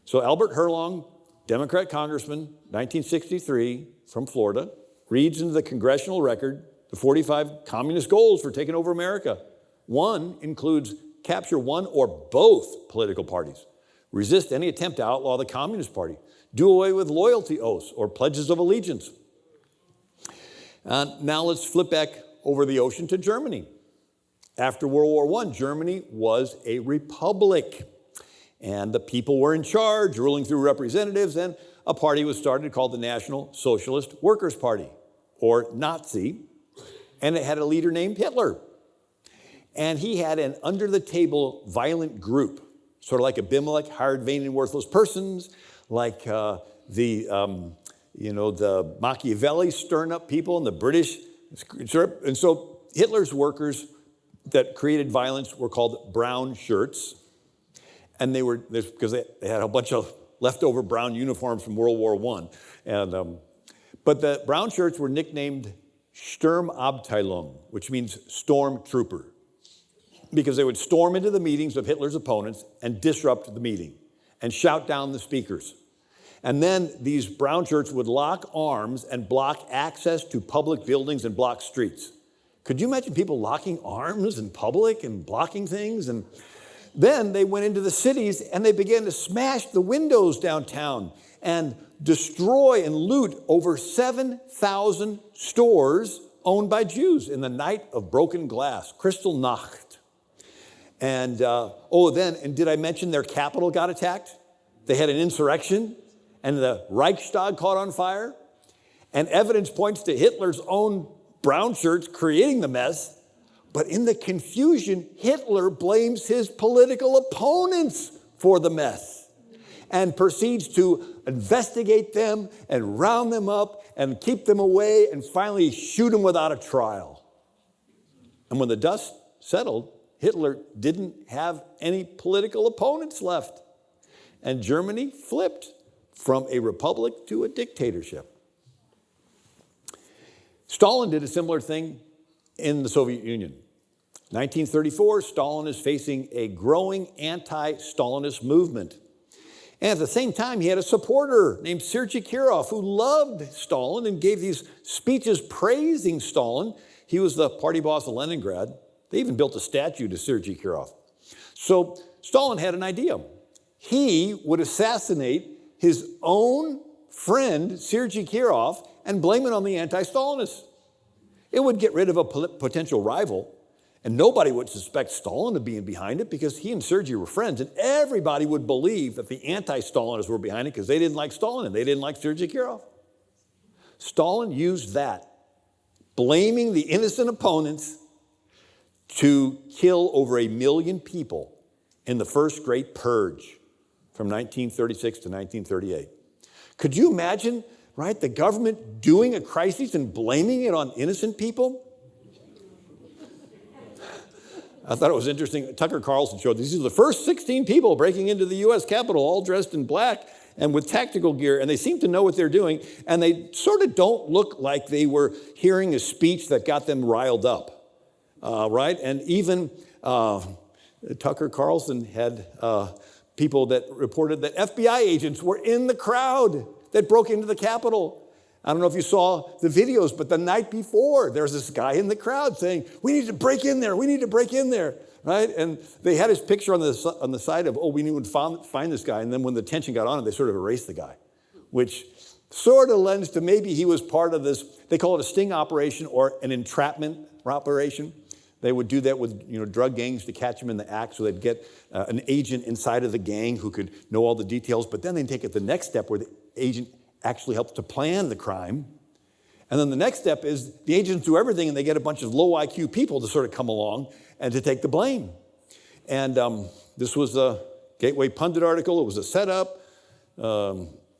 So Albert Herlong, Democrat congressman, 1963, from Florida, reads into the congressional record the 45 communist goals for taking over America. One includes capture one or both political parties, resist any attempt to outlaw the Communist Party, do away with loyalty oaths or pledges of allegiance. Now let's flip back over the ocean to Germany. After World War I, Germany was a republic. And the people were in charge, ruling through representatives, and a party was started called the National Socialist Workers' Party, or Nazi, and it had a leader named Hitler. And he had an under-the-table violent group, sort of like Abimelech, hired vain and worthless persons, like the Machiavelli stirring up people, and the British. And so Hitler's workers that created violence were called brown shirts. And they were, because they had a bunch of leftover brown uniforms from World War I. But the brown shirts were nicknamed Sturmabteilung, which means storm trooper, because they would storm into the meetings of Hitler's opponents and disrupt the meeting and shout down the speakers. And then these brown shirts would lock arms and block access to public buildings and block streets. Could you imagine people locking arms in public and blocking things? And then they went into the cities and they began to smash the windows downtown and destroy and loot over 7,000 stores owned by Jews in the night of broken glass, Kristallnacht. And did I mention their capital got attacked? They had an insurrection and the Reichstag caught on fire. And evidence points to Hitler's own brown shirts creating the mess. But in the confusion, Hitler blames his political opponents for the mess and proceeds to investigate them and round them up and keep them away and finally shoot them without a trial. And when the dust settled, Hitler didn't have any political opponents left. And Germany flipped from a republic to a dictatorship. Stalin did a similar thing in the Soviet Union. 1934, Stalin is facing a growing anti-Stalinist movement. And at the same time, he had a supporter named Sergei Kirov who loved Stalin and gave these speeches praising Stalin. He was the party boss of Leningrad. They even built a statue to Sergei Kirov. So Stalin had an idea. He would assassinate his own friend, Sergei Kirov, and blame it on the anti-Stalinists. It would get rid of a potential rival, and nobody would suspect Stalin of being behind it because he and Sergei were friends, and everybody would believe that the anti-Stalinists were behind it because they didn't like Stalin and they didn't like Sergei Kirov. Stalin used that, blaming the innocent opponents, to kill over 1 million people in the first Great Purge from 1936 to 1938. Could you imagine, right, the government doing a crisis and blaming it on innocent people? I thought it was interesting. Tucker Carlson showed these are the first 16 people breaking into the U.S. Capitol, all dressed in black and with tactical gear, and they seem to know what they're doing, and they sort of don't look like they were hearing a speech that got them riled up. Right? And even Tucker Carlson had people that reported that FBI agents were in the crowd that broke into the Capitol. I don't know if you saw the videos, but the night before, there's this guy in the crowd saying, we need to break in there, we need to break in there, right? And they had his picture on the side of, we need to find this guy. And then when the tension got on, they sort of erased the guy, which sort of lends to maybe he was part of this, they call it a sting operation or an entrapment operation. They would do that with drug gangs to catch them in the act, so they'd get an agent inside of the gang who could know all the details, but then they'd take it the next step where the agent actually helps to plan the crime. And then the next step is the agents do everything and they get a bunch of low IQ people to sort of come along and to take the blame. And this was a Gateway Pundit article. It was a setup,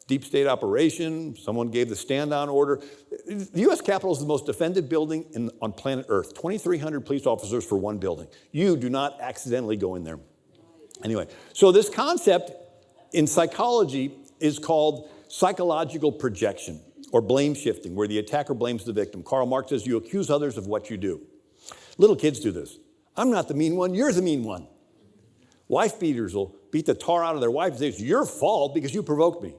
deep state operation. Someone gave the stand-down order. The U.S. Capitol is the most defended building on planet Earth. 2,300 police officers for one building. You do not accidentally go in there. Anyway, so this concept in psychology is called psychological projection or blame shifting, where the attacker blames the victim. Karl Marx says you accuse others of what you do. Little kids do this. I'm not the mean one, you're the mean one. Wife beaters will beat the tar out of their wife and say, it's your fault because you provoked me.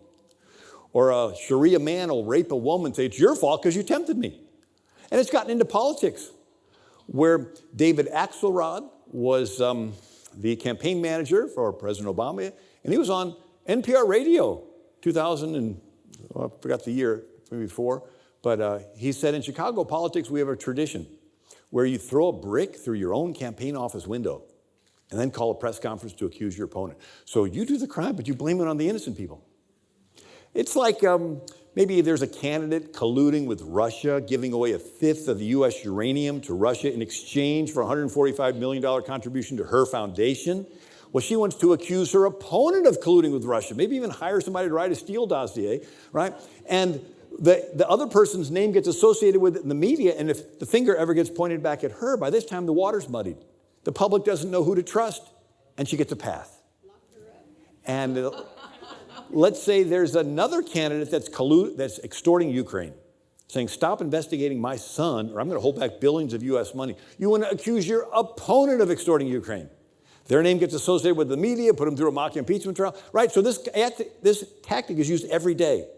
Or a Sharia man will rape a woman and say, it's your fault because you tempted me. And it's gotten into politics, where David Axelrod was the campaign manager for President Obama, and he was on NPR radio, 2000 and, I forgot the year, maybe 4, but he said in Chicago politics we have a tradition where you throw a brick through your own campaign office window and then call a press conference to accuse your opponent. So you do the crime, but you blame it on the innocent people. It's like maybe there's a candidate colluding with Russia, giving away 1/5 of the U.S. uranium to Russia in exchange for a $145 million contribution to her foundation. Well, she wants to accuse her opponent of colluding with Russia, maybe even hire somebody to write a Steele dossier, right? And the other person's name gets associated with it in the media, and if the finger ever gets pointed back at her, by this time the water's muddied. The public doesn't know who to trust, and she gets a path. And let's say there's another candidate that's extorting Ukraine, saying, stop investigating my son, or I'm going to hold back billions of U.S. money. You want to accuse your opponent of extorting Ukraine. Their name gets associated with the media, put them through a mock impeachment trial, right? So this tactic is used every day.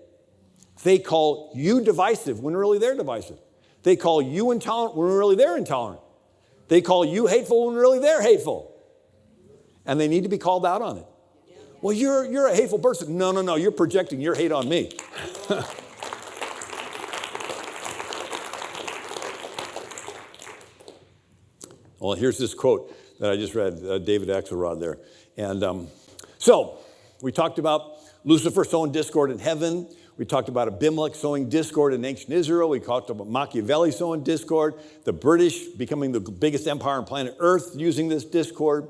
They call you divisive when really they're divisive. They call you intolerant when really they're intolerant. They call you hateful when really they're hateful. And they need to be called out on it. Well, you're a hateful person. No, you're projecting your hate on me. Well, here's this quote that I just read, David Axelrod there. And so we talked about Lucifer sowing discord in heaven. We talked about Abimelech sowing discord in ancient Israel. We talked about Machiavelli sowing discord. The British becoming the biggest empire on planet Earth using this discord.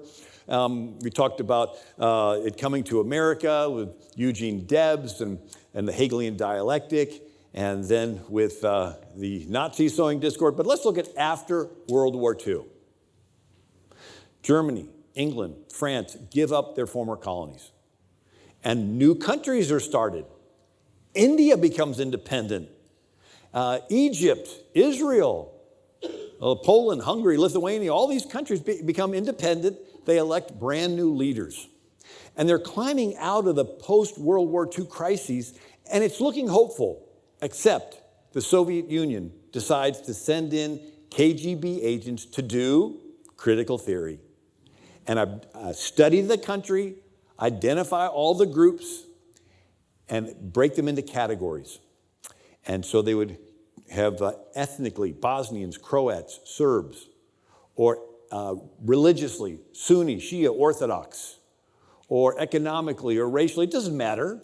We talked about it coming to America with Eugene Debs and the Hegelian dialectic, and then with the Nazis sowing discord. But let's look at after World War II. Germany, England, France give up their former colonies. And new countries are started. India becomes independent. Egypt, Israel, Poland, Hungary, Lithuania, all these countries become independent. They elect brand new leaders. And they're climbing out of the post-World War II crises, and it's looking hopeful, except the Soviet Union decides to send in KGB agents to do critical theory. And study the country, identify all the groups, and break them into categories. And so they would have ethnically Bosnians, Croats, Serbs, or religiously Sunni, Shia, Orthodox, or economically or racially, it doesn't matter.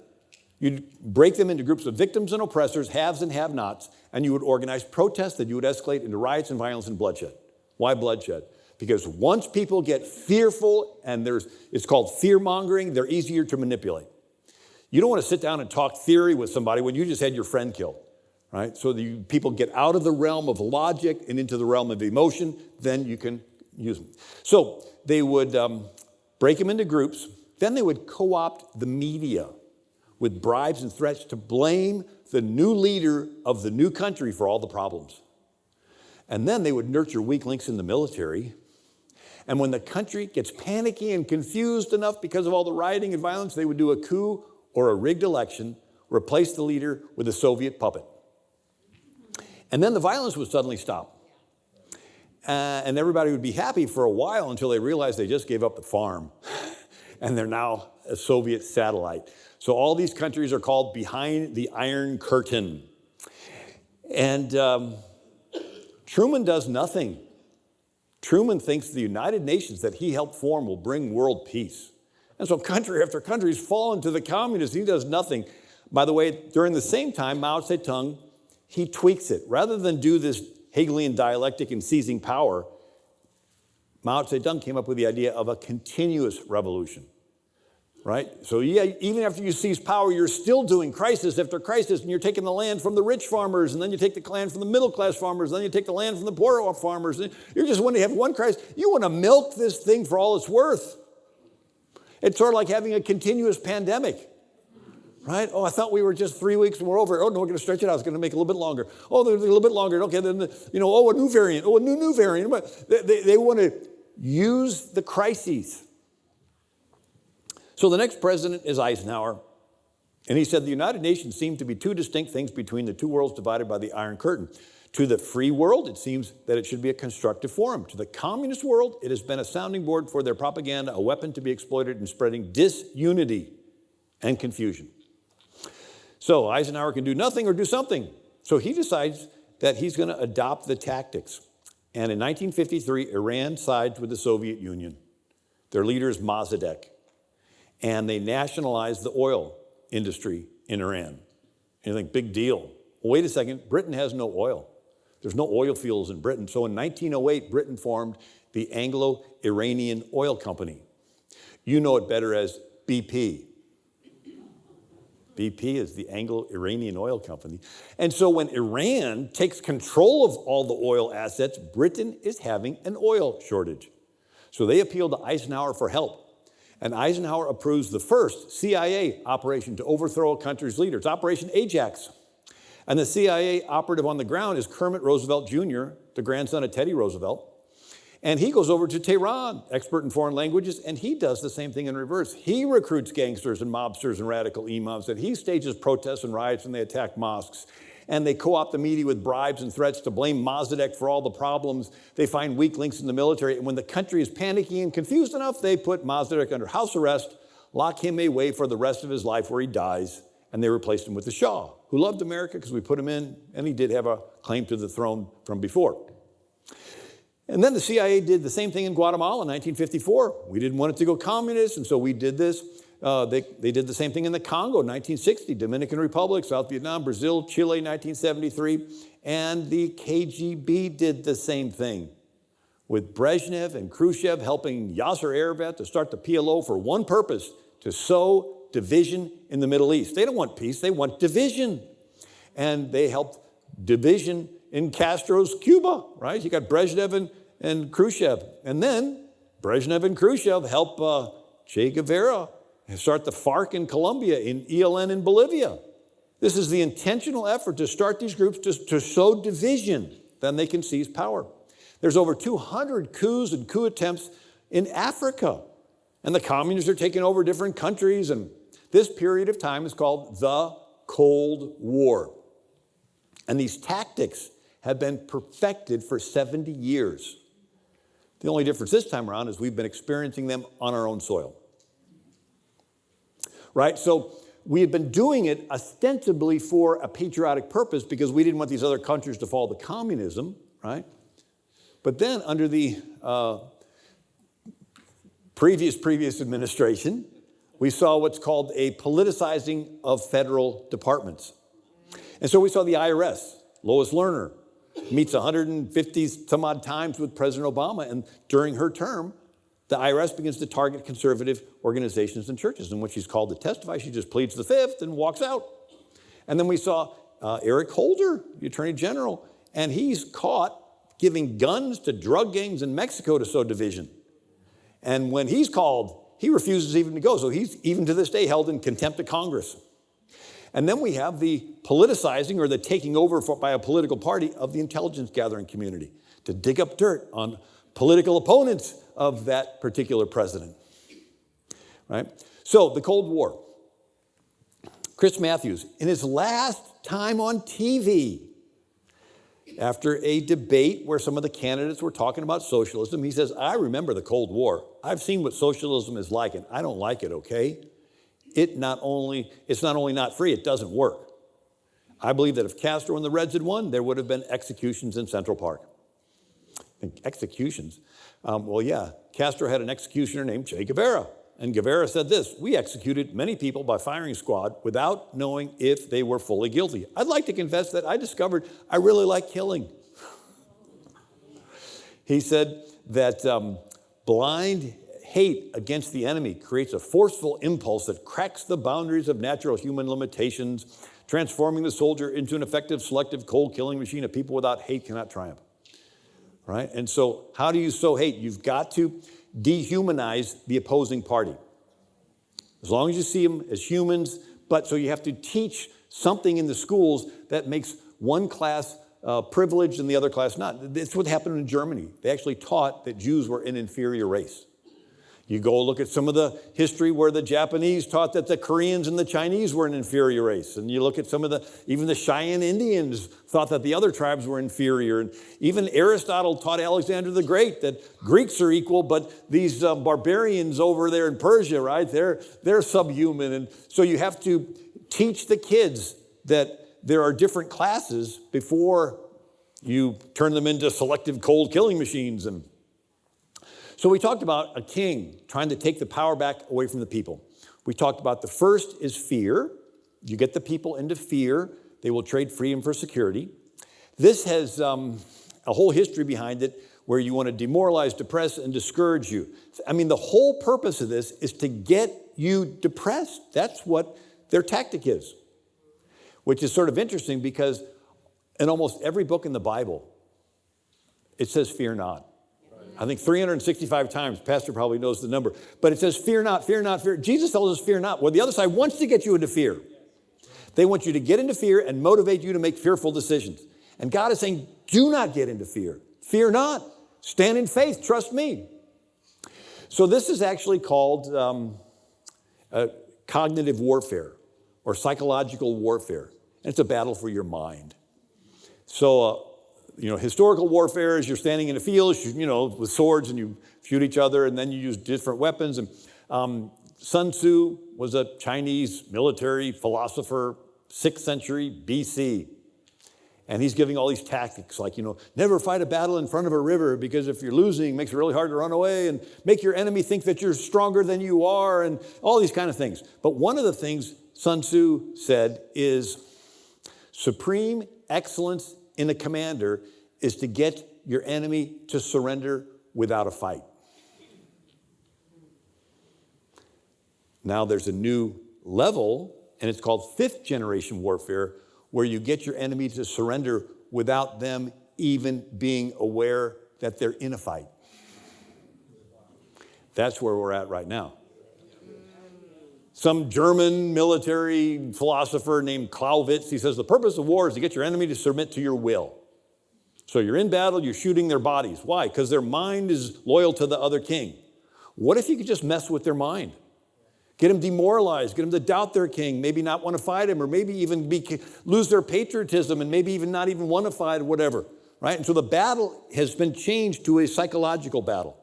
You'd break them into groups of victims and oppressors, haves and have-nots, and you would organize protests that you would escalate into riots and violence and bloodshed. Why bloodshed? Because once people get fearful, and it's called fear-mongering, they're easier to manipulate. You don't want to sit down and talk theory with somebody when you just had your friend killed, right? So people get out of the realm of logic and into the realm of emotion, then you can use them. So they would break them into groups, then they would co-opt the media with bribes and threats to blame the new leader of the new country for all the problems. And then they would nurture weak links in the military. And when the country gets panicky and confused enough because of all the rioting and violence, they would do a coup or a rigged election, replace the leader with a Soviet puppet. And then the violence would suddenly stop. And everybody would be happy for a while until they realized they just gave up the farm. And they're now a Soviet satellite. So all these countries are called behind the Iron Curtain. And Truman does nothing. Truman thinks the United Nations that he helped form will bring world peace. And so country after country has fallen to the communists. He does nothing. By the way, during the same time, Mao Zedong, he tweaks it. Rather than do this Hegelian dialectic in seizing power, Mao Zedong came up with the idea of a continuous revolution, right? So yeah, even after you seize power, you're still doing crisis after crisis, and you're taking the land from the rich farmers, and then you take the land from the middle-class farmers, and then you take the land from the poor farmers. And you just want to have one crisis. You want to milk this thing for all it's worth. It's sort of like having a continuous pandemic, right? Oh, I thought we were just 3 weeks and we're over. Oh, no, we're going to stretch it out. It's going to make it a little bit longer. Oh, a little bit longer. Okay, then, a new variant. Oh, a new variant. But they want to use the crises. So the next president is Eisenhower. And he said the United Nations seemed to be two distinct things between the two worlds divided by the Iron Curtain. To the free world, it seems that it should be a constructive forum. To the communist world, it has been a sounding board for their propaganda, a weapon to be exploited in spreading disunity and confusion. So Eisenhower can do nothing or do something. So he decides that he's going to adopt the tactics. And in 1953, Iran sides with the Soviet Union. Their leader is Mossadegh. And they nationalized the oil industry in Iran. And you think, big deal. Well, wait a second, Britain has no oil. There's no oil fields in Britain. So in 1908, Britain formed the Anglo-Iranian Oil Company. You know it better as BP. BP is the Anglo-Iranian Oil Company. And so when Iran takes control of all the oil assets, Britain is having an oil shortage. So they appeal to Eisenhower for help. And Eisenhower approves the first CIA operation to overthrow a country's leader. It's Operation Ajax. And the CIA operative on the ground is Kermit Roosevelt Jr., the grandson of Teddy Roosevelt. And he goes over to Tehran, expert in foreign languages, and he does the same thing in reverse. He recruits gangsters and mobsters and radical imams, and he stages protests and riots, and they attack mosques. And they co-opt the media with bribes and threats to blame Mossadegh for all the problems. They find weak links in the military. And when the country is panicking and confused enough, they put Mossadegh under house arrest, lock him away for the rest of his life where he dies, and they replaced him with the Shah, who loved America because we put him in, and he did have a claim to the throne from before. And then the CIA did the same thing in Guatemala in 1954. We didn't want it to go communist, and so we did this. They did the same thing in the Congo, 1960, Dominican Republic, South Vietnam, Brazil, Chile, 1973. And the KGB did the same thing with Brezhnev and Khrushchev helping Yasser Arafat to start the PLO for one purpose, to sow division in the Middle East. They don't want peace, they want division. And they helped division in Castro's Cuba, right? You got Brezhnev and Khrushchev. And then Brezhnev and Khrushchev help Che Guevara start the FARC in Colombia, in ELN in Bolivia. This is the intentional effort to start these groups to sow division. Then they can seize power. There's over 200 coups and coup attempts in Africa. And the communists are taking over different countries. And this period of time is called the Cold War. And these tactics have been perfected for 70 years. The only difference this time around is we've been experiencing them on our own soil. Right? So we had been doing it ostensibly for a patriotic purpose because we didn't want these other countries to fall to communism, right? But then under the previous administration, we saw what's called a politicizing of federal departments. And so we saw the IRS, Lois Lerner, meets 150 some odd times with President Obama, and during her term, the IRS begins to target conservative organizations and churches. And when she's called to testify, she just pleads the fifth and walks out. And then we saw Eric Holder, the Attorney General, and he's caught giving guns to drug gangs in Mexico to sow division. And when he's called, he refuses even to go. So he's even to this day held in contempt of Congress. And then we have the politicizing or the taking over by a political party of the intelligence gathering community to dig up dirt on political opponents of that particular president, right? So the Cold War. Chris Matthews, in his last time on TV, after a debate where some of the candidates were talking about socialism, he says, I remember the Cold War. I've seen what socialism is like, and I don't like it, okay? It's not only not free, it doesn't work. I believe that if Castro and the Reds had won, there would have been executions in Central Park. Executions? Well, yeah, Castro had an executioner named Che Guevara. And Guevara said this: we executed many people by firing squad without knowing if they were fully guilty. I'd like to confess that I discovered I really like killing. He said that blind hate against the enemy creates a forceful impulse that cracks the boundaries of natural human limitations, transforming the soldier into an effective, selective, cold-killing machine. A people without hate cannot triumph. Right? And so how do you sow hate? You've got to dehumanize the opposing party. As long as you see them as humans, but so you have to teach something in the schools that makes one class privileged and the other class not. That's what happened in Germany. They actually taught that Jews were an inferior race. You go look at some of the history where the Japanese taught that the Koreans and the Chinese were an inferior race. And you look at even the Cheyenne Indians thought that the other tribes were inferior. And even Aristotle taught Alexander the Great that Greeks are equal, but these barbarians over there in Persia, right, they're subhuman. And so you have to teach the kids that there are different classes before you turn them into selective cold killing machines. And so we talked about a king trying to take the power back away from the people. We talked about the first is fear. You get the people into fear, they will trade freedom for security. This has a whole history behind it where you want to demoralize, depress, and discourage you. I mean, the whole purpose of this is to get you depressed. That's what their tactic is, which is sort of interesting because in almost every book in the Bible, it says fear not. I think 365 times, Pastor probably knows the number, but it says fear not, fear not, fear. Jesus tells us fear not. Well, the other side wants to get you into fear. They want you to get into fear and motivate you to make fearful decisions. And God is saying, do not get into fear. Fear not. Stand in faith. Trust me. So this is actually called cognitive warfare or psychological warfare. And it's a battle for your mind. So, historical warfare is you're standing in a field, with swords and you shoot each other and then you use different weapons. And Sun Tzu was a Chinese military philosopher, 6th century BC. And he's giving all these tactics like, never fight a battle in front of a river because if you're losing, it makes it really hard to run away and make your enemy think that you're stronger than you are and all these kind of things. But one of the things Sun Tzu said is supreme excellence in a commander is to get your enemy to surrender without a fight. Now there's a new level, and it's called 5th generation warfare, where you get your enemy to surrender without them even being aware that they're in a fight. That's where we're at right now. Some German military philosopher named Clausewitz, he says, the purpose of war is to get your enemy to submit to your will. So you're in battle, you're shooting their bodies. Why? Because their mind is loyal to the other king. What if you could just mess with their mind? Get them demoralized, get them to doubt their king, maybe not want to fight him, or maybe even lose their patriotism and maybe even not even want to fight, whatever, right? And so the battle has been changed to a psychological battle.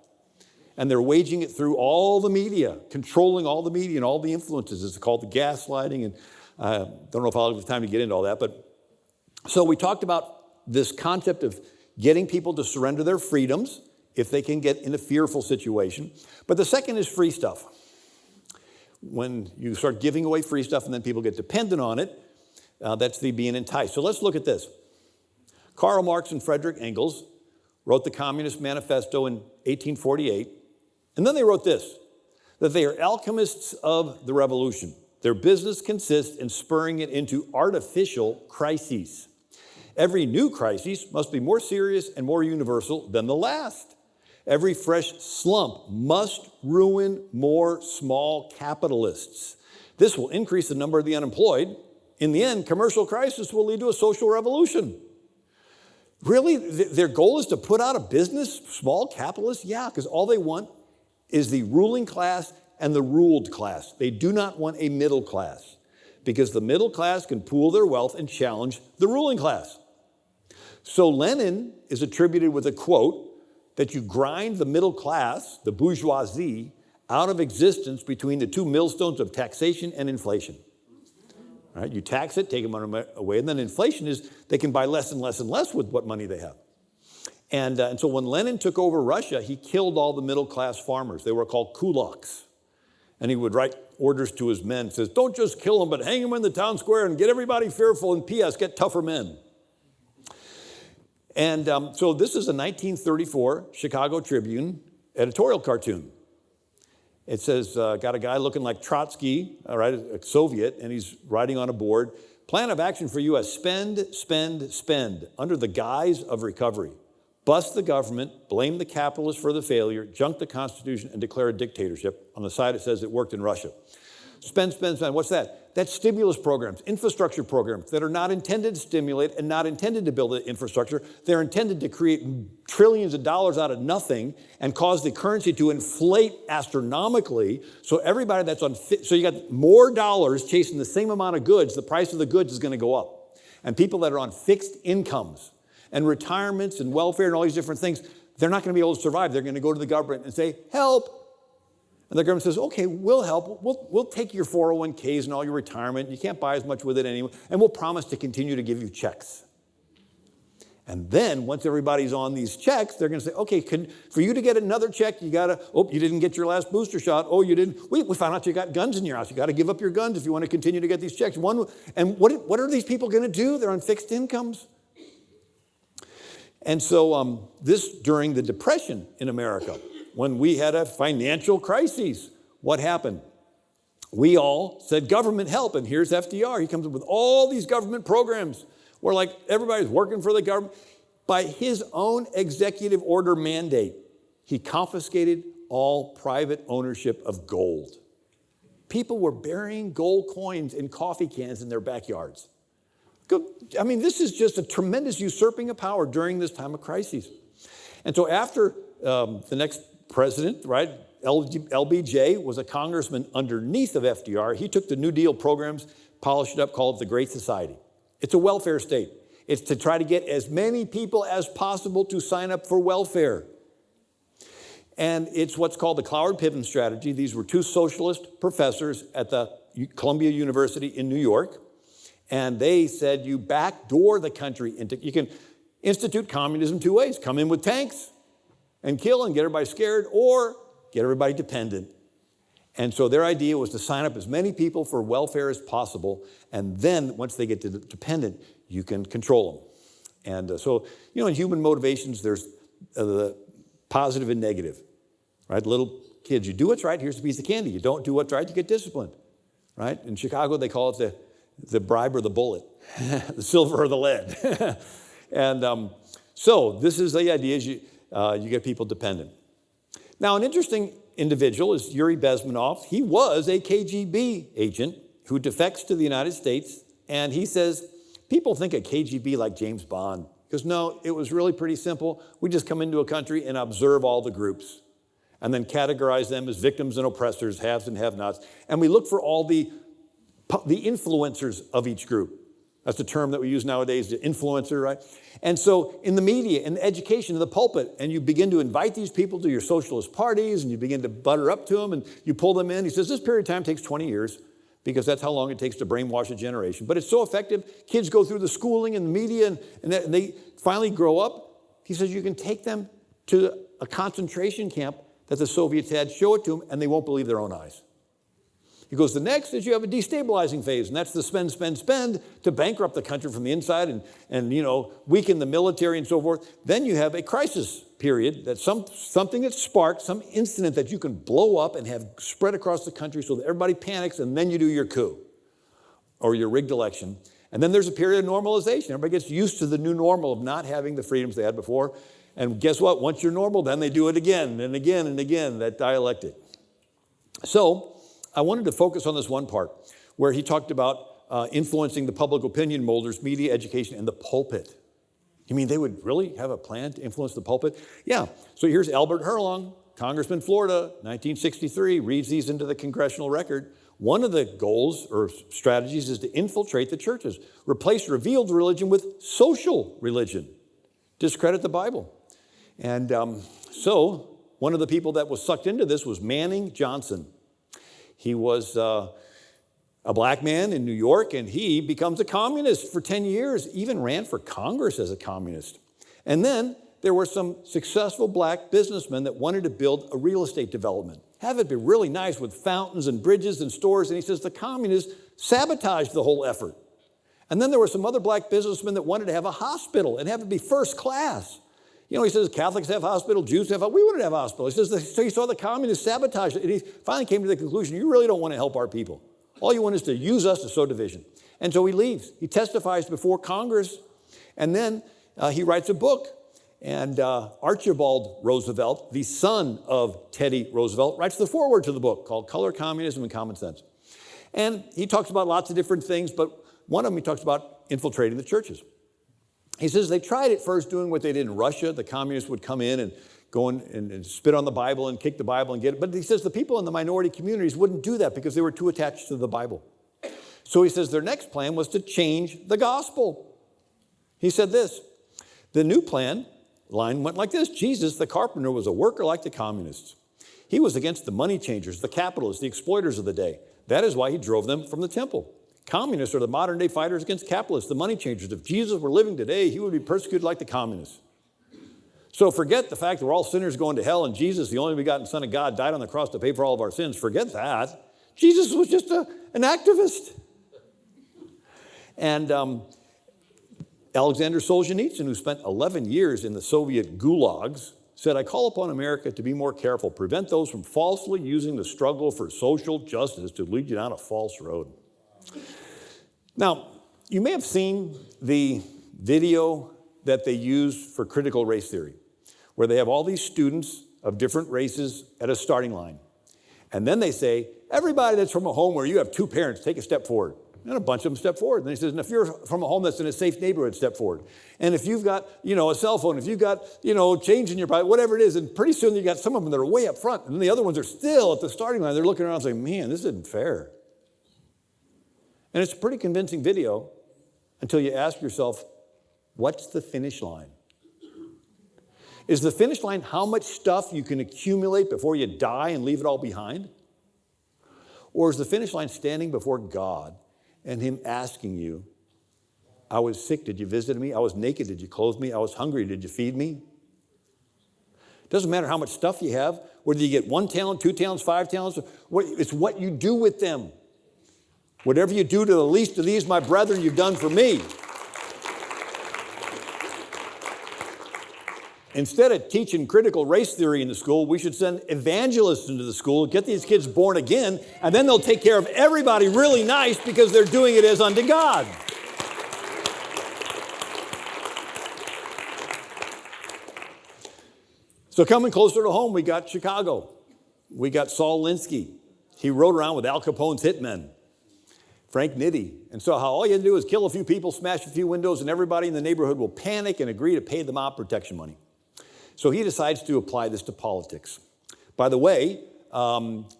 And they're waging it through all the media, controlling all the media and all the influences. It's called the gaslighting, and I don't know if I'll have time to get into all that. But so we talked about this concept of getting people to surrender their freedoms if they can get in a fearful situation. But the second is free stuff. When you start giving away free stuff and then people get dependent on it, that's the being enticed. So let's look at this. Karl Marx and Friedrich Engels wrote the Communist Manifesto in 1848. And then they wrote this, that they are alchemists of the revolution. Their business consists in spurring it into artificial crises. Every new crisis must be more serious and more universal than the last. Every fresh slump must ruin more small capitalists. This will increase the number of the unemployed. In the end, commercial crisis will lead to a social revolution. Really? Their goal is to put out of business small capitalists? Yeah, because all they want is the ruling class and the ruled class. They do not want a middle class because the middle class can pool their wealth and challenge the ruling class. So Lenin is attributed with a quote that you grind the middle class, the bourgeoisie, out of existence between the two millstones of taxation and inflation. All right, you tax it, take them away, and then inflation is they can buy less and less and less with what money they have. And so when Lenin took over Russia, he killed all the middle-class farmers. They were called kulaks. And he would write orders to his men, says, don't just kill them, but hang them in the town square and get everybody fearful, and P.S., get tougher men. And so this is a 1934 Chicago Tribune editorial cartoon. It says, got a guy looking like Trotsky, all right, a Soviet, and he's writing on a board, plan of action for U.S., spend, spend, spend, under the guise of recovery. Bust the government, blame the capitalists for the failure, junk the Constitution, and declare a dictatorship. On the side, it says it worked in Russia. Spend, spend, spend. What's that? That's stimulus programs, infrastructure programs that are not intended to stimulate and not intended to build the infrastructure. They're intended to create trillions of dollars out of nothing and cause the currency to inflate astronomically. So everybody that's so you got more dollars chasing the same amount of goods, the price of the goods is going to go up. And people that are on fixed incomes and retirements and welfare and all these different things, they're not going to be able to survive. They're going to go to the government and say, help. And the government says, okay, we'll help. We'll take your 401ks and all your retirement. You can't buy as much with it anyway. And we'll promise to continue to give you checks. And then once everybody's on these checks, they're going to say, okay, for you to get another check, you got to, you didn't get your last booster shot. Oh, you didn't. We found out you got guns in your house. You got to give up your guns if you want to continue to get these checks. And what are these people going to do? They're on fixed incomes. And so this during the Depression in America, when we had a financial crisis, what happened? We all said, government help, and here's FDR. He comes up with all these government programs where like everybody's working for the government. By his own executive order mandate, he confiscated all private ownership of gold. People were burying gold coins in coffee cans in their backyards. I mean, this is just a tremendous usurping of power during this time of crisis. And so after the next president, right, LBJ was a congressman underneath of FDR. He took the New Deal programs, polished it up, called it the Great Society. It's a welfare state. It's to try to get as many people as possible to sign up for welfare. And it's what's called the Cloward-Piven strategy. These were two socialist professors at the Columbia University in New York. And they said, you backdoor the country into, you can institute communism two ways. Come in with tanks and kill and get everybody scared, or get everybody dependent. And so their idea was to sign up as many people for welfare as possible, and then once they get to dependent, you can control them. And so, you know, in human motivations, there's the positive and negative, right? Little kids, you do what's right, here's a piece of candy. You don't do what's right, you get disciplined, right? In Chicago, they call it the bribe or the bullet, the silver or the lead. And so this is the idea, is you get people dependent. Now, an interesting individual is Yuri Bezmenov. He was a KGB agent who defects to the United States, and he says, people think of KGB like James Bond. Because no, it was really pretty simple. We just come into a country and observe all the groups and then categorize them as victims and oppressors, haves and have-nots. And we look for all the influencers of each group. That's the term that we use nowadays, the influencer, right? And so in the media, in the education, in the pulpit, and you begin to invite these people to your socialist parties, and you begin to butter up to them, and you pull them in. He says this period of time takes 20 years, because that's how long it takes to brainwash a generation. But it's so effective. Kids go through the schooling and the media, and they finally grow up. He says you can take them to a concentration camp that the Soviets had, show it to them, and they won't believe their own eyes. He goes, the next is you have a destabilizing phase, and that's the spend to bankrupt the country from the inside and weaken the military and so forth. Then you have a crisis period, that's something that sparks, some incident that you can blow up and have spread across the country so that everybody panics, and then you do your coup or your rigged election. And then there's a period of normalization. Everybody gets used to the new normal of not having the freedoms they had before. And guess what? Once you're normal, then they do it again and again and again, that dialectic. So I wanted to focus on this one part where he talked about influencing the public opinion molders, media, education, and the pulpit. You mean they would really have a plan to influence the pulpit? Yeah. So here's Albert Herlong, Congressman, Florida, 1963, reads these into the congressional record. One of the goals or strategies is to infiltrate the churches, replace revealed religion with social religion, discredit the Bible. And so one of the people that was sucked into this was Manning Johnson. He was a black man in New York, and he becomes a communist for 10 years, even ran for Congress as a communist. And then there were some successful black businessmen that wanted to build a real estate development, have it be really nice with fountains and bridges and stores. And he says the communists sabotaged the whole effort. And then there were some other black businessmen that wanted to have a hospital and have it be first class. He says Catholics have hospital, Jews have hospital. We wanted to have a hospital. He says, so he saw the communists sabotage it. And he finally came to the conclusion, you really don't want to help our people. All you want is to use us to sow division. And so he leaves. He testifies before Congress. And then he writes a book. And Archibald Roosevelt, the son of Teddy Roosevelt, writes the foreword to the book called Color, Communism, and Common Sense. And he talks about lots of different things, but one of them he talks about infiltrating the churches. He says they tried at first doing what they did in Russia. The communists would come in and go in and spit on the Bible and kick the Bible and get it. But he says the people in the minority communities wouldn't do that because they were too attached to the Bible. So he says their next plan was to change the gospel. He said this, the new plan line went like this. Jesus, the carpenter, was a worker like the communists. He was against the money changers, the capitalists, the exploiters of the day. That is why he drove them from the temple. Communists are the modern day fighters against capitalists, the money changers. If Jesus were living today, he would be persecuted like the communists. So forget the fact that we're all sinners going to hell and Jesus, the only begotten Son of God, died on the cross to pay for all of our sins. Forget that. Jesus was just an activist. And Alexander Solzhenitsyn, who spent 11 years in the Soviet gulags, said, I call upon America to be more careful, prevent those from falsely using the struggle for social justice to lead you down a false road. Now, you may have seen the video that they use for critical race theory, where they have all these students of different races at a starting line. And then they say, everybody that's from a home where you have two parents, take a step forward. And a bunch of them step forward. And he says, and if you're from a home that's in a safe neighborhood, step forward. And if you've got, a cell phone, if you've got, change in your pocket, whatever it is, and pretty soon you got some of them that are way up front. And then the other ones are still at the starting line. They're looking around saying, man, this isn't fair. And it's a pretty convincing video until you ask yourself, what's the finish line? Is the finish line how much stuff you can accumulate before you die and leave it all behind? Or is the finish line standing before God and him asking you, I was sick, did you visit me? I was naked, did you clothe me? I was hungry, did you feed me? It doesn't matter how much stuff you have, whether you get 1 talent, 2 talents, 5 talents, it's what you do with them. Whatever you do to the least of these, my brethren, you've done for me. Instead of teaching critical race theory in the school, we should send evangelists into the school, get these kids born again, and then they'll take care of everybody really nice because they're doing it as unto God. So coming closer to home, we got Chicago. We got Saul Alinsky. He rode around with Al Capone's hitmen, Frank Nitti, and saw how all you had to do is kill a few people, smash a few windows, and everybody in the neighborhood will panic and agree to pay the mob protection money. So he decides to apply this to politics. By the way,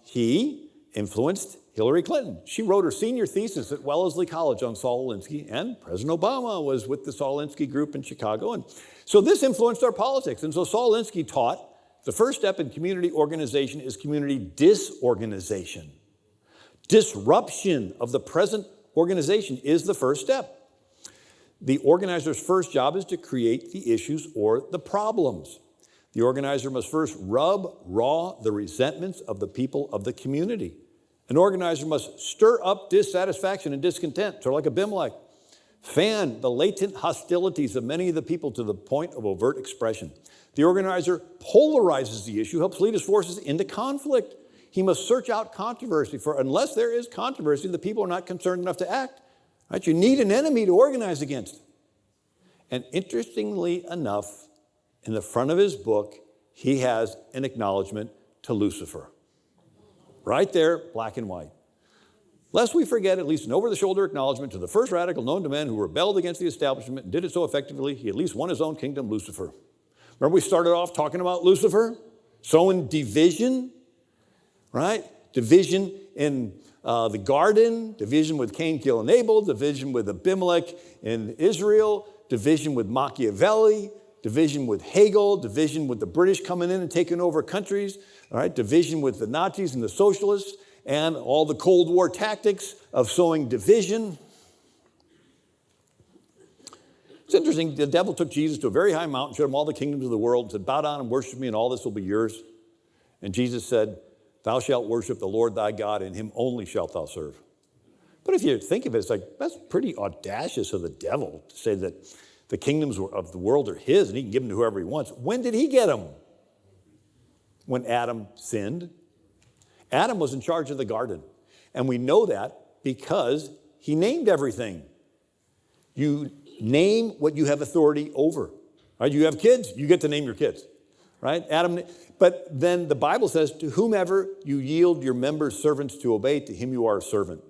he influenced Hillary Clinton. She wrote her senior thesis at Wellesley College on Saul Alinsky, and President Obama was with the Saul Alinsky group in Chicago. And so this influenced our politics. And so Saul Alinsky taught the first step in community organization is community disorganization. Disruption of the present organization is the first step. The organizer's first job is to create the issues or the problems. The organizer must first rub raw the resentments of the people of the community. An organizer must stir up dissatisfaction and discontent, sort of like Abimelech. Fan the latent hostilities of many of the people to the point of overt expression. The organizer polarizes the issue, helps lead his forces into conflict. He must search out controversy, for unless there is controversy, the people are not concerned enough to act. Right? You need an enemy to organize against. And interestingly enough, in the front of his book, he has an acknowledgement to Lucifer. Right there, black and white. Lest we forget at least an over-the-shoulder acknowledgement to the first radical known to men who rebelled against the establishment and did it so effectively, he at least won his own kingdom, Lucifer. Remember we started off talking about Lucifer? Sowing division, right? Division in the garden, division with Cain killing Abel, division with Abimelech in Israel, division with Machiavelli, division with Hegel, division with the British coming in and taking over countries, all right, division with the Nazis and the socialists, and all the Cold War tactics of sowing division. It's interesting, the devil took Jesus to a very high mountain, showed him all the kingdoms of the world, and said, bow down and worship me, and all this will be yours. And Jesus said, thou shalt worship the Lord thy God, and him only shalt thou serve. But if you think of it, it's like, that's pretty audacious of the devil to say that the kingdoms of the world are his, and he can give them to whoever he wants. When did he get them? When Adam sinned. Adam was in charge of the garden. And we know that because he named everything. You name what you have authority over. Right? You have kids, you get to name your kids. Right? Adam. But then the Bible says, to whomever you yield your members servants to obey, to him you are a servant.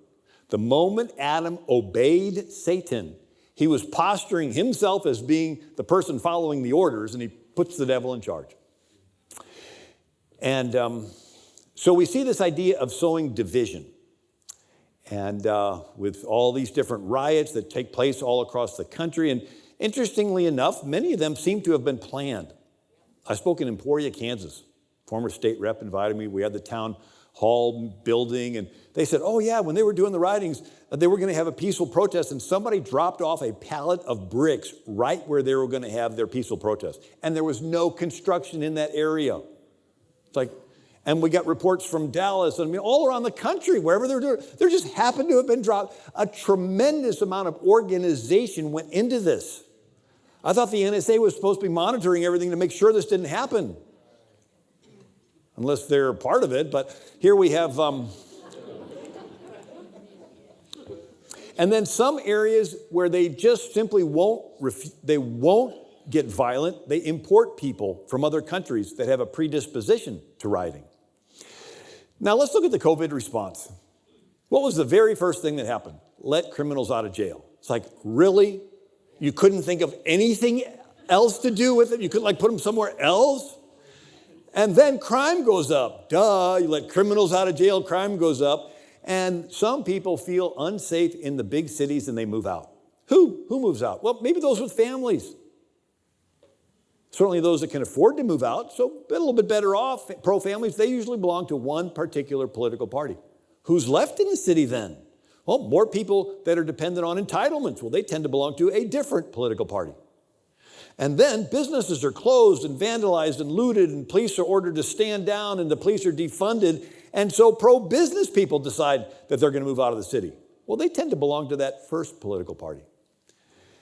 The moment Adam obeyed Satan, he was posturing himself as being the person following the orders, and he puts the devil in charge. And so we see this idea of sowing division. And with all these different riots that take place all across the country. And interestingly enough, many of them seem to have been planned. I spoke in Emporia, Kansas. Former state rep invited me. We had the town hall building, and they said, oh yeah, when they were doing the riotings, they were going to have a peaceful protest, and somebody dropped off a pallet of bricks right where they were going to have their peaceful protest. And there was no construction in that area. It's like, and we got reports from Dallas, and I mean, all around the country, wherever they're doing, there just happened to have been dropped. A tremendous amount of organization went into this. I thought the NSA was supposed to be monitoring everything to make sure this didn't happen. Unless they're part of it, but here we have, and then some areas where they just simply won't get violent. They import people from other countries that have a predisposition to rioting. Now let's look at the COVID response. What was the very first thing that happened? Let criminals out of jail. It's like, really? You couldn't think of anything else to do with it? You couldn't put them somewhere else? And then crime goes up. Duh, you let criminals out of jail, crime goes up. And some people feel unsafe in the big cities and they move out. Who moves out? Well, maybe those with families. Certainly those that can afford to move out, so a little bit better off. Pro-families, they usually belong to one particular political party. Who's left in the city then? Well, more people that are dependent on entitlements. Well, they tend to belong to a different political party. And then businesses are closed and vandalized and looted, and police are ordered to stand down, and the police are defunded. And so pro-business people decide that they're going to move out of the city. Well, they tend to belong to that first political party.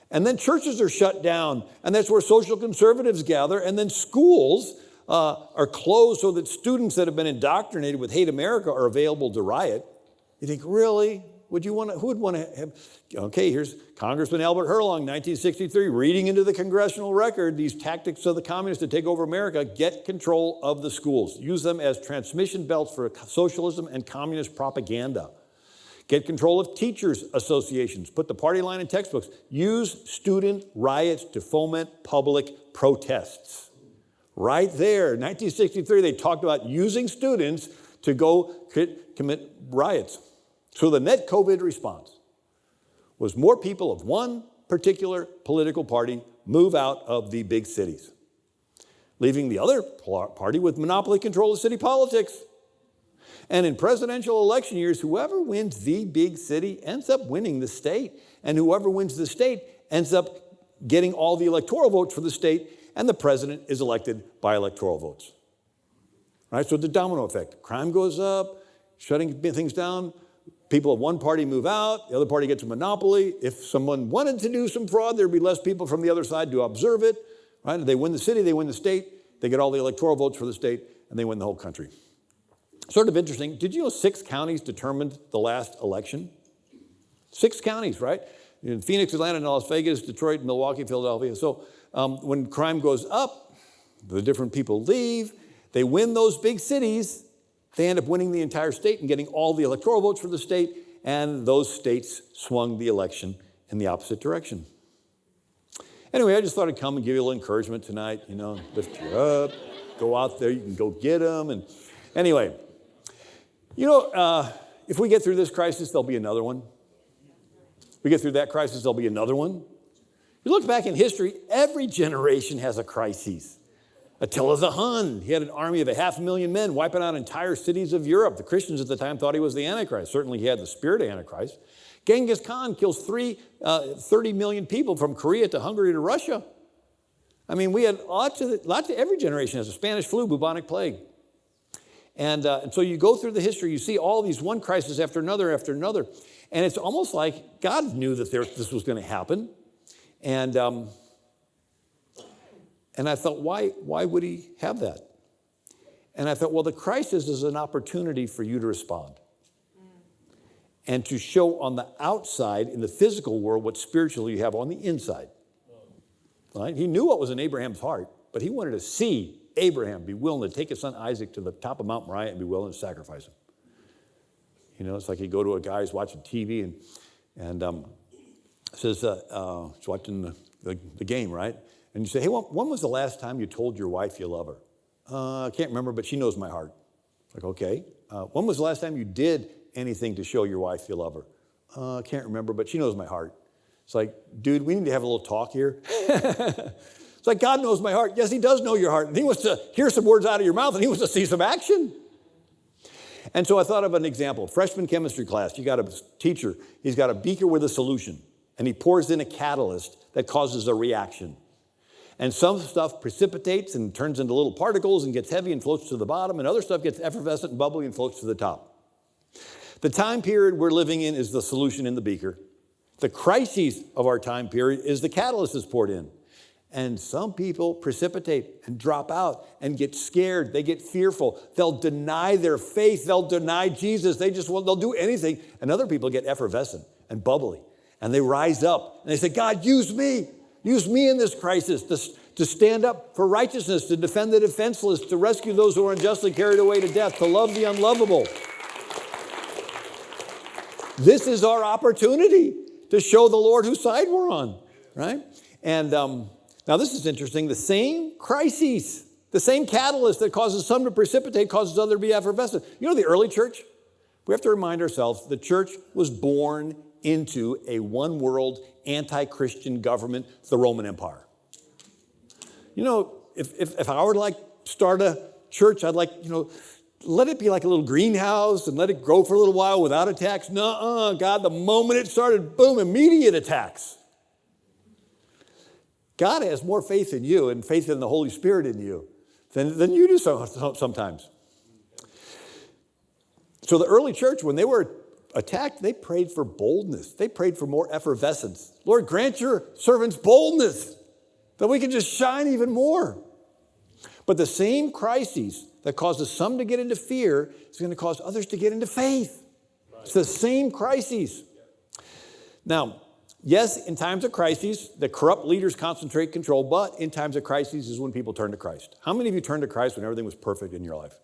And then churches are shut down, and that's where social conservatives gather. And then schools are closed so that students that have been indoctrinated with hate America are available to riot. You think, really? who would want to have, okay, here's Congressman Albert Herlong, 1963, reading into the congressional record these tactics of the communists to take over America, get control of the schools, use them as transmission belts for socialism and communist propaganda. Get control of teachers' associations, put the party line in textbooks, use student riots to foment public protests. Right there, 1963, they talked about using students to go commit riots. So the net COVID response was more people of one particular political party move out of the big cities, leaving the other party with monopoly control of city politics. And in presidential election years, whoever wins the big city ends up winning the state. And whoever wins the state ends up getting all the electoral votes for the state, and the president is elected by electoral votes. Right? So the domino effect. Crime goes up, shutting things down. People of one party move out, the other party gets a monopoly. If someone wanted to do some fraud, there'd be less people from the other side to observe it. Right? They win the city, they win the state, they get all the electoral votes for the state, and they win the whole country. Sort of interesting. Did you know 6 counties determined the last election? 6 counties, right? In Phoenix, Atlanta, Las Vegas, Detroit, Milwaukee, Philadelphia. So when crime goes up, the different people leave. They win those big cities. They end up winning the entire state and getting all the electoral votes for the state. And those states swung the election in the opposite direction. Anyway, I just thought I'd come and give you a little encouragement tonight. You know, lift you up, go out there, you can go get them. And anyway, you know, if we get through this crisis, there'll be another one. If we get through that crisis, there'll be another one. You look back in history, every generation has a crisis. Attila the Hun, he had an army of 500,000 men wiping out entire cities of Europe. The Christians at the time thought he was the Antichrist. Certainly he had the spirit of Antichrist. Genghis Khan kills 30 million people from Korea to Hungary to Russia. I mean, we had lots of every generation has a Spanish flu, bubonic plague. And so you go through the history, you see all these one crisis after another, and it's almost like God knew that this was going to happen. And I thought, why would he have that? And I thought, well, the crisis is an opportunity for you to respond and to show on the outside in the physical world what spiritually you have on the inside. Right? He knew what was in Abraham's heart, but he wanted to see Abraham be willing to take his son Isaac to the top of Mount Moriah and be willing to sacrifice him. You know, it's like you go to a guy who's watching TV and says, he's watching the game, right? And you say, hey, when was the last time you told your wife you love her? I can't remember, but she knows my heart. Like, okay. When was the last time you did anything to show your wife you love her? I can't remember, but she knows my heart. It's like, dude, we need to have a little talk here. It's like, God knows my heart. Yes, he does know your heart. And he wants to hear some words out of your mouth, and he wants to see some action. And so I thought of an example. Freshman chemistry class, you got a teacher. He's got a beaker with a solution, and he pours in a catalyst that causes a reaction. And some stuff precipitates and turns into little particles and gets heavy and floats to the bottom, and other stuff gets effervescent and bubbly and floats to the top. The time period we're living in is the solution in the beaker. The crises of our time period is the catalyst that's poured in. And some people precipitate and drop out and get scared. They get fearful. They'll deny their faith. They'll deny Jesus. They'll do anything. And other people get effervescent and bubbly. And they rise up and they say, God, use me. Use me in this crisis to stand up for righteousness, to defend the defenseless, to rescue those who are unjustly carried away to death, to love the unlovable. This is our opportunity to show the Lord whose side we're on, right? And now this is interesting. The same crises, the same catalyst that causes some to precipitate causes others to be effervescent. You know the early church? We have to remind ourselves the church was born into a one-world anti-Christian government, the Roman Empire. You know, if I were to start a church, I'd let it be like a little greenhouse and let it grow for a little while without attacks. Nuh-uh, God, the moment it started, boom, immediate attacks. God has more faith in you and faith in the Holy Spirit in you than you do sometimes. So the early church, when they were attacked, they prayed for boldness. They prayed for more effervescence. Lord, grant your servants boldness that we can just shine even more. But the same crises that causes some to get into fear is going to cause others to get into faith. Right. It's the same crises. Now, yes, in times of crises, the corrupt leaders concentrate control, but in times of crises is when people turn to Christ. How many of you turned to Christ when everything was perfect in your life?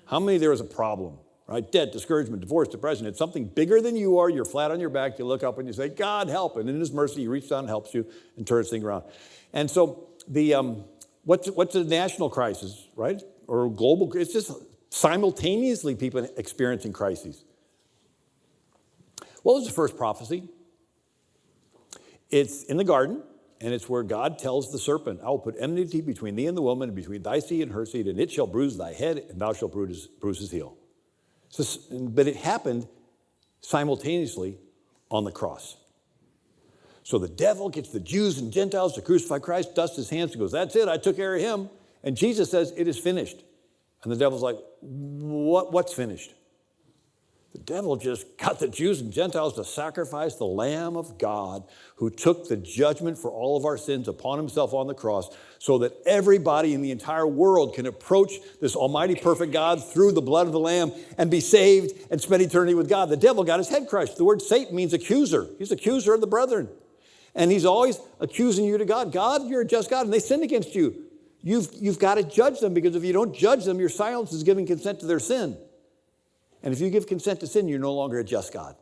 How many there was a problem, right? Debt, discouragement, divorce, depression. It's something bigger than you are. You're flat on your back. You look up and you say, God, help. And in his mercy, he reaches down and helps you and turns things around. And so what's a national crisis, right? Or global? It's just simultaneously people experiencing crises. What was the first prophecy? It's in the garden, and it's where God tells the serpent, I will put enmity between thee and the woman, and between thy seed and her seed, and it shall bruise thy head, and thou shalt bruise his heel. So, but it happened simultaneously on the cross. So the devil gets the Jews and Gentiles to crucify Christ, dusts his hands, and goes, that's it, I took care of him. And Jesus says, it is finished. And the devil's like, what's finished? The devil just got the Jews and Gentiles to sacrifice the Lamb of God who took the judgment for all of our sins upon himself on the cross so that everybody in the entire world can approach this almighty perfect God through the blood of the Lamb and be saved and spend eternity with God. The devil got his head crushed. The word Satan means accuser. He's accuser of the brethren. And he's always accusing you to God. God, you're a just God, and they sinned against you. You've got to judge them, because if you don't judge them, your silence is giving consent to their sin. And if you give consent to sin, you're no longer a just God.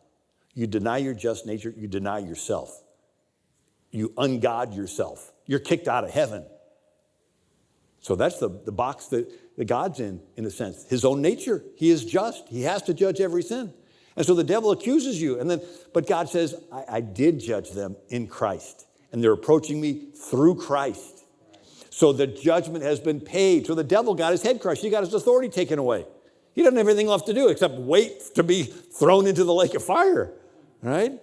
You deny your just nature. You deny yourself. You ungod yourself. You're kicked out of heaven. So that's the box that God's in a sense. His own nature. He is just. He has to judge every sin. And so the devil accuses you. But God says, I did judge them in Christ. And they're approaching me through Christ. So the judgment has been paid. So the devil got his head crushed. He got his authority taken away. He doesn't have anything left to do except wait to be thrown into the lake of fire, right?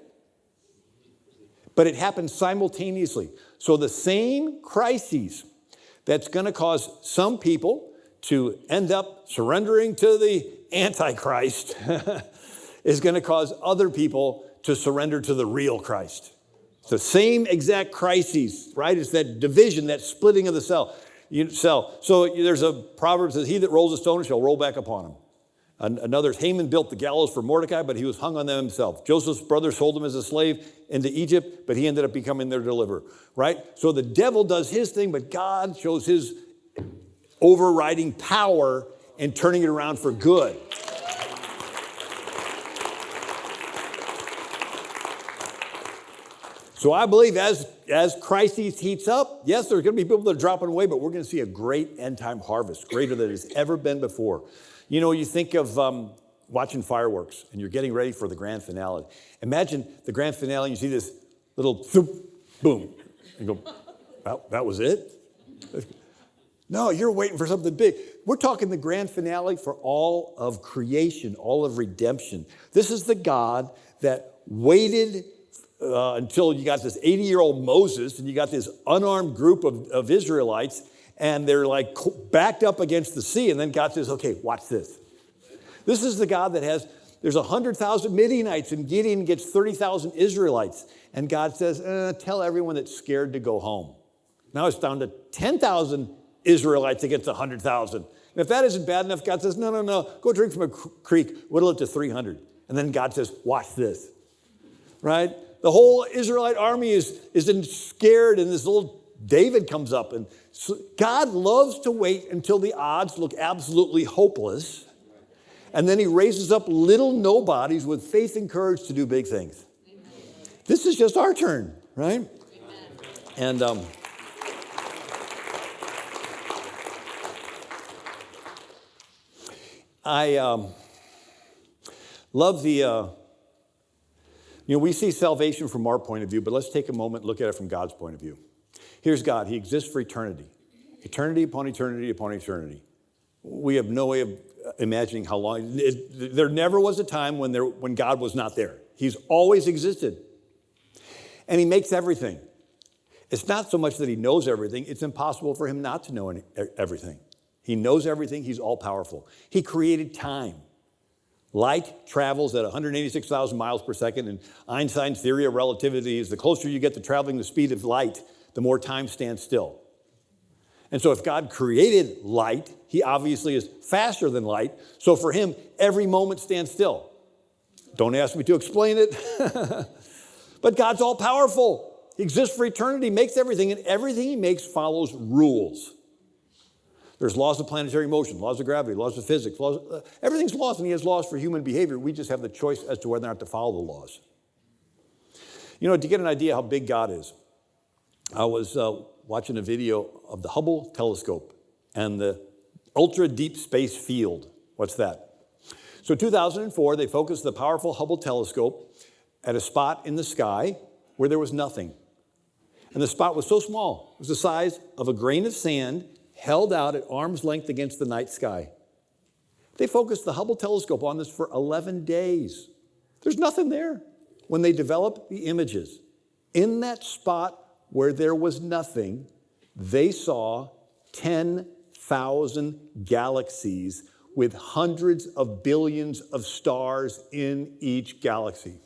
But it happens simultaneously. So the same crises that's going to cause some people to end up surrendering to the Antichrist is going to cause other people to surrender to the real Christ. It's the same exact crises, right? It's that division, that splitting of the cell. So there's a proverb that says, he that rolls a stone shall roll back upon him. Another, Haman built the gallows for Mordecai, but he was hung on them himself. Joseph's brothers sold him as a slave into Egypt, but he ended up becoming their deliverer, right? So the devil does his thing, but God shows his overriding power and turning it around for good. So I believe as crises heats up, yes, there's going to be people that are dropping away, but we're going to see a great end-time harvest, greater than it's ever been before. You know, you think of watching fireworks, and you're getting ready for the grand finale. Imagine the grand finale, and you see this little boom. You go, well, that was it? No, you're waiting for something big. We're talking the grand finale for all of creation, all of redemption. This is the God that waited until you got this 80-year-old Moses, and you got this unarmed group of Israelites, and they're like backed up against the sea, and then God says, okay, watch this. This is the God that there's 100,000 Midianites, and Gideon gets 30,000 Israelites, and God says, tell everyone that's scared to go home. Now it's down to 10,000 Israelites against 100,000. And if that isn't bad enough, God says, no, go drink from a creek, whittle it to 300. And then God says, watch this, right? The whole Israelite army is scared, and this little David comes up. And so God loves to wait until the odds look absolutely hopeless. And then he raises up little nobodies with faith and courage to do big things. Amen. This is just our turn, right? Amen. And I love the... we see salvation from our point of view, but let's take a moment and look at it from God's point of view. Here's God. He exists for eternity. Eternity upon eternity upon eternity. We have no way of imagining how long. There never was a time when God was not there. He's always existed. And he makes everything. It's not so much that he knows everything. It's impossible for him not to know everything. He knows everything. He's all-powerful. He created time. Light travels at 186,000 miles per second, and Einstein's theory of relativity is the closer you get to traveling the speed of light, the more time stands still. And so if God created light, he obviously is faster than light. So for him, every moment stands still. Don't ask me to explain it. But God's all powerful. He exists for eternity, makes everything, and everything he makes follows rules. There's laws of planetary motion, laws of gravity, laws of physics. Everything's laws, and he has laws for human behavior. We just have the choice as to whether or not to follow the laws. You know, to get an idea how big God is, I was watching a video of the Hubble telescope and the ultra deep space field. What's that? So 2004, they focused the powerful Hubble telescope at a spot in the sky where there was nothing. And the spot was so small, it was the size of a grain of sand held out at arm's length against the night sky. They focused the Hubble telescope on this for 11 days. There's nothing there. When they developed the images, in that spot where there was nothing, they saw 10,000 galaxies with hundreds of billions of stars in each galaxy.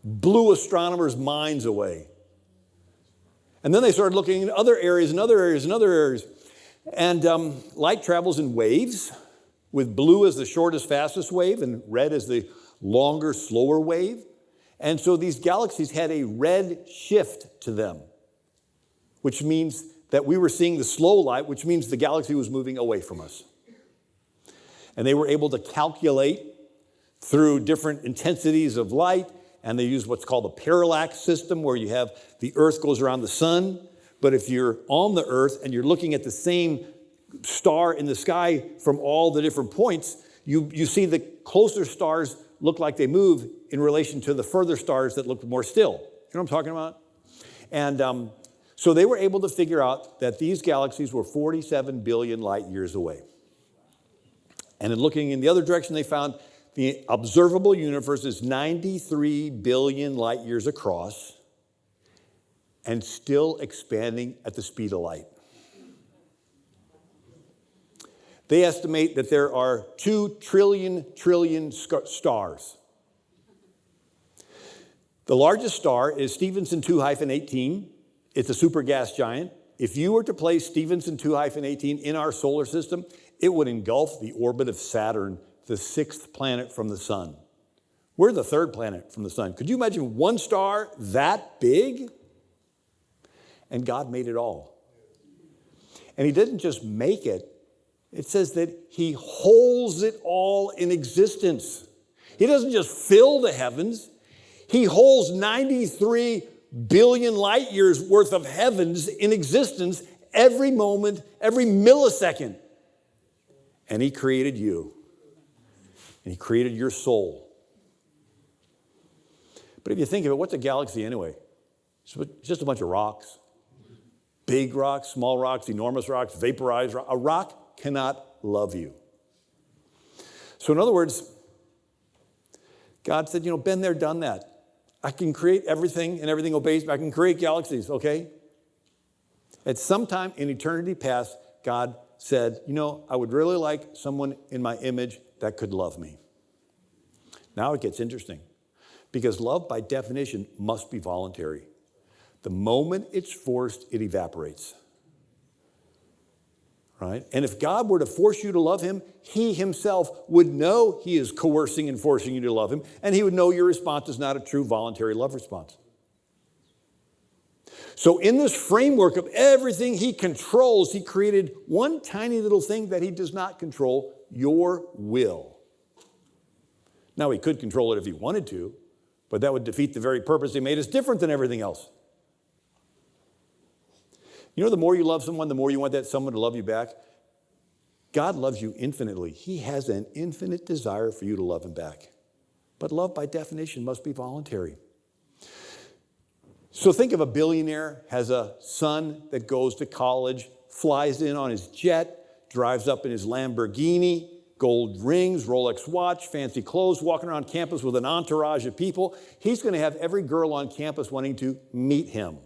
Blew astronomers' minds away. And then they started looking in other areas and other areas and other areas. And light travels in waves, with blue as the shortest, fastest wave and red as the longer, slower wave. And so these galaxies had a red shift to them, which means that we were seeing the slow light, which means the galaxy was moving away from us. And they were able to calculate through different intensities of light, and they used what's called a parallax system, where you have the Earth goes around the sun, but if you're on the Earth and you're looking at the same star in the sky from all the different points, you see the closer stars look like they move in relation to the further stars that look more still. You know what I'm talking about? And so they were able to figure out that these galaxies were 47 billion light years away. And in looking in the other direction, they found the observable universe is 93 billion light years across and still expanding at the speed of light. They estimate that there are 2 trillion stars. The largest star is Stephenson 2-18. It's a supergas giant. If you were to place Stephenson 2-18 in our solar system, it would engulf the orbit of Saturn, the 6th planet from the sun. We're the 3rd planet from the sun. Could you imagine one star that big? And God made it all. And he didn't just make it. It says that he holds it all in existence. He doesn't just fill the heavens. He holds 93 billion light years worth of heavens in existence every moment, every millisecond. And he created you. And he created your soul. But if you think of it, what's a galaxy anyway? It's just a bunch of rocks. Big rocks, small rocks, enormous rocks, vaporized rocks. A rock cannot love you. So in other words, God said, been there, done that. I can create everything and everything obeys me. I can create galaxies, okay? At some time in eternity past, God said, I would really like someone in my image that could love me. Now it gets interesting, because love by definition must be voluntary. The moment it's forced, it evaporates. Right? And if God were to force you to love him, he himself would know he is coercing and forcing you to love him, and he would know your response is not a true voluntary love response. So in this framework of everything he controls, he created one tiny little thing that he does not control, your will. Now, he could control it if he wanted to, but that would defeat the very purpose he made us different than everything else. The more you love someone, the more you want that someone to love you back. God loves you infinitely. He has an infinite desire for you to love him back. But love, by definition, must be voluntary. So think of a billionaire, has a son that goes to college, flies in on his jet, drives up in his Lamborghini, gold rings, Rolex watch, fancy clothes, walking around campus with an entourage of people. He's going to have every girl on campus wanting to meet him.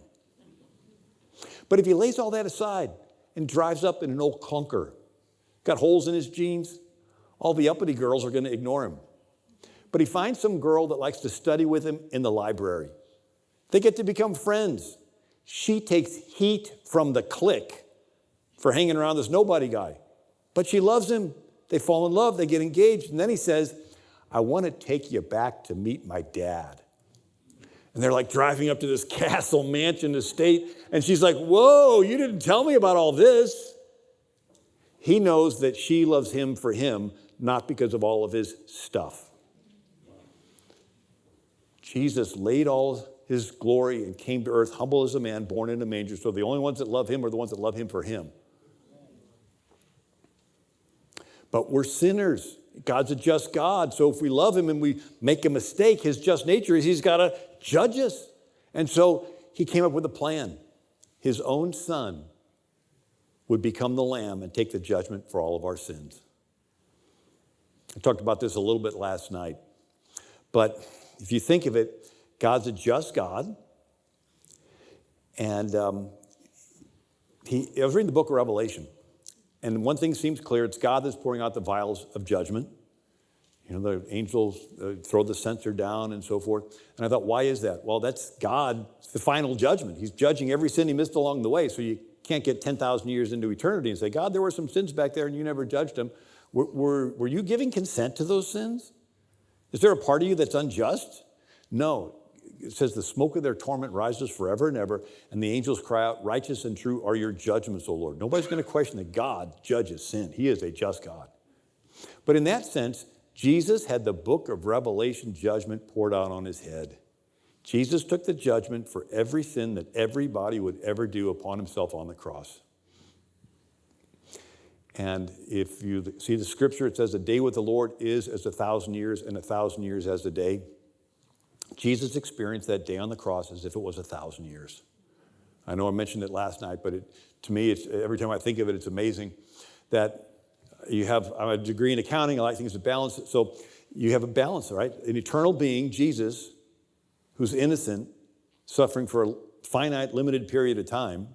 But if he lays all that aside and drives up in an old clunker, got holes in his jeans, all the uppity girls are going to ignore him. But he finds some girl that likes to study with him in the library. They get to become friends. She takes heat from the clique for hanging around this nobody guy. But she loves him. They fall in love. They get engaged. And then he says, I want to take you back to meet my dad. And they're like driving up to this castle mansion estate. And she's like, whoa, you didn't tell me about all this. He knows that she loves him for him, not because of all of his stuff. Jesus laid all his glory and came to earth humble as a man, born in a manger. So the only ones that love him are the ones that love him for him. But we're sinners. God's a just God. So if we love him and we make a mistake, his just nature is he's got to judge us. And so he came up with a plan. His own son would become the lamb and take the judgment for all of our sins. I talked about this a little bit last night. But if you think of it, God's a just God. And I was reading the book of Revelation. And one thing seems clear, it's God that's pouring out the vials of judgment. You know, the angels throw the censer down and so forth. And I thought, why is that? Well, that's God. It's the final judgment. He's judging every sin he missed along the way. So you can't get 10,000 years into eternity and say, God, there were some sins back there and you never judged them. Were you giving consent to those sins? Is there a part of you that's unjust? No. It says the smoke of their torment rises forever and ever, and the angels cry out, righteous and true are your judgments, O Lord. Nobody's going to question that God judges sin. He is a just God. But in that sense, Jesus had the book of Revelation judgment poured out on his head. Jesus took the judgment for every sin that everybody would ever do upon himself on the cross. And if you see the scripture, it says a day with the Lord is as 1,000 years and 1,000 years as a day. Jesus experienced that day on the cross as if it was 1,000 years. I know I mentioned it last night, but to me, every time I think of it, it's amazing that you have a degree in accounting. I like things to balance. So you have a balance, right? An eternal being, Jesus, who's innocent, suffering for a finite, limited period of time,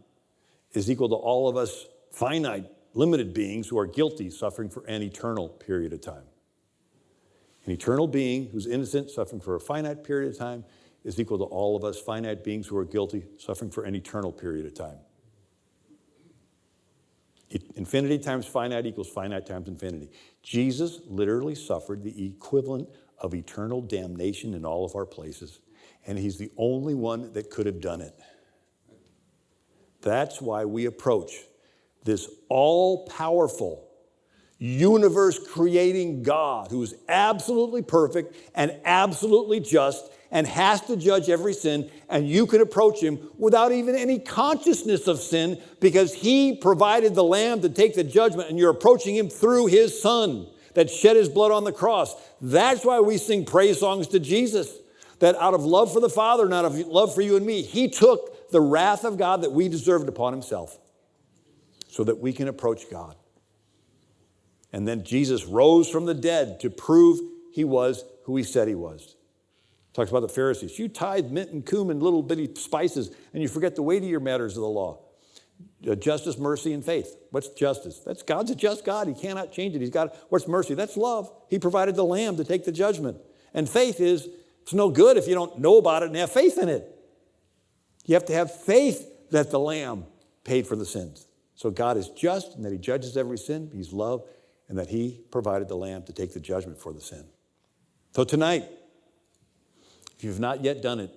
is equal to all of us finite, limited beings who are guilty, suffering for an eternal period of time. An eternal being who's innocent, suffering for a finite period of time, is equal to all of us finite beings who are guilty, suffering for an eternal period of time. Infinity times finite equals finite times infinity. Jesus literally suffered the equivalent of eternal damnation in all of our places, and he's the only one that could have done it. That's why we approach this all-powerful, universe-creating God who is absolutely perfect and absolutely just and has to judge every sin, and you can approach him without even any consciousness of sin because he provided the lamb to take the judgment, and you're approaching him through his son that shed his blood on the cross. That's why we sing praise songs to Jesus, that out of love for the Father and out of love for you and me, he took the wrath of God that we deserved upon himself so that we can approach God. And then Jesus rose from the dead to prove he was who he said he was. Talks about the Pharisees. You tithe mint and cumin, little bitty spices, and you forget the weightier matters of the law. Justice, mercy, and faith. What's justice? That's God's a just God. He cannot change it. What's mercy? That's love. He provided the lamb to take the judgment. And faith is, it's no good if you don't know about it and have faith in it. You have to have faith that the lamb paid for the sins. So God is just and that he judges every sin. He's love. And that he provided the lamb to take the judgment for the sin. So tonight, if you've not yet done it,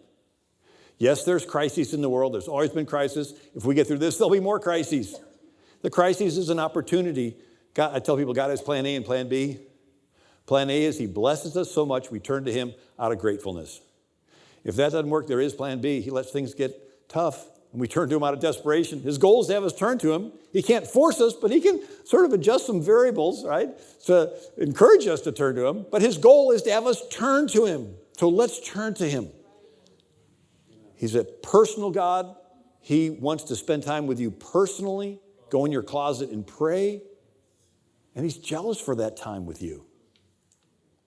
yes, there's crises in the world. There's always been crises. If we get through this, there'll be more crises. The crisis is an opportunity. I tell people God has plan A and plan B. Plan A is he blesses us so much we turn to him out of gratefulness. If that doesn't work, there is plan B. He lets things get tough. And we turn to him out of desperation. His goal is to have us turn to him. He can't force us, but he can sort of adjust some variables, right, to encourage us to turn to him. But his goal is to have us turn to him. So let's turn to him. He's a personal God. He wants to spend time with you personally. Go in your closet and pray. And he's jealous for that time with you.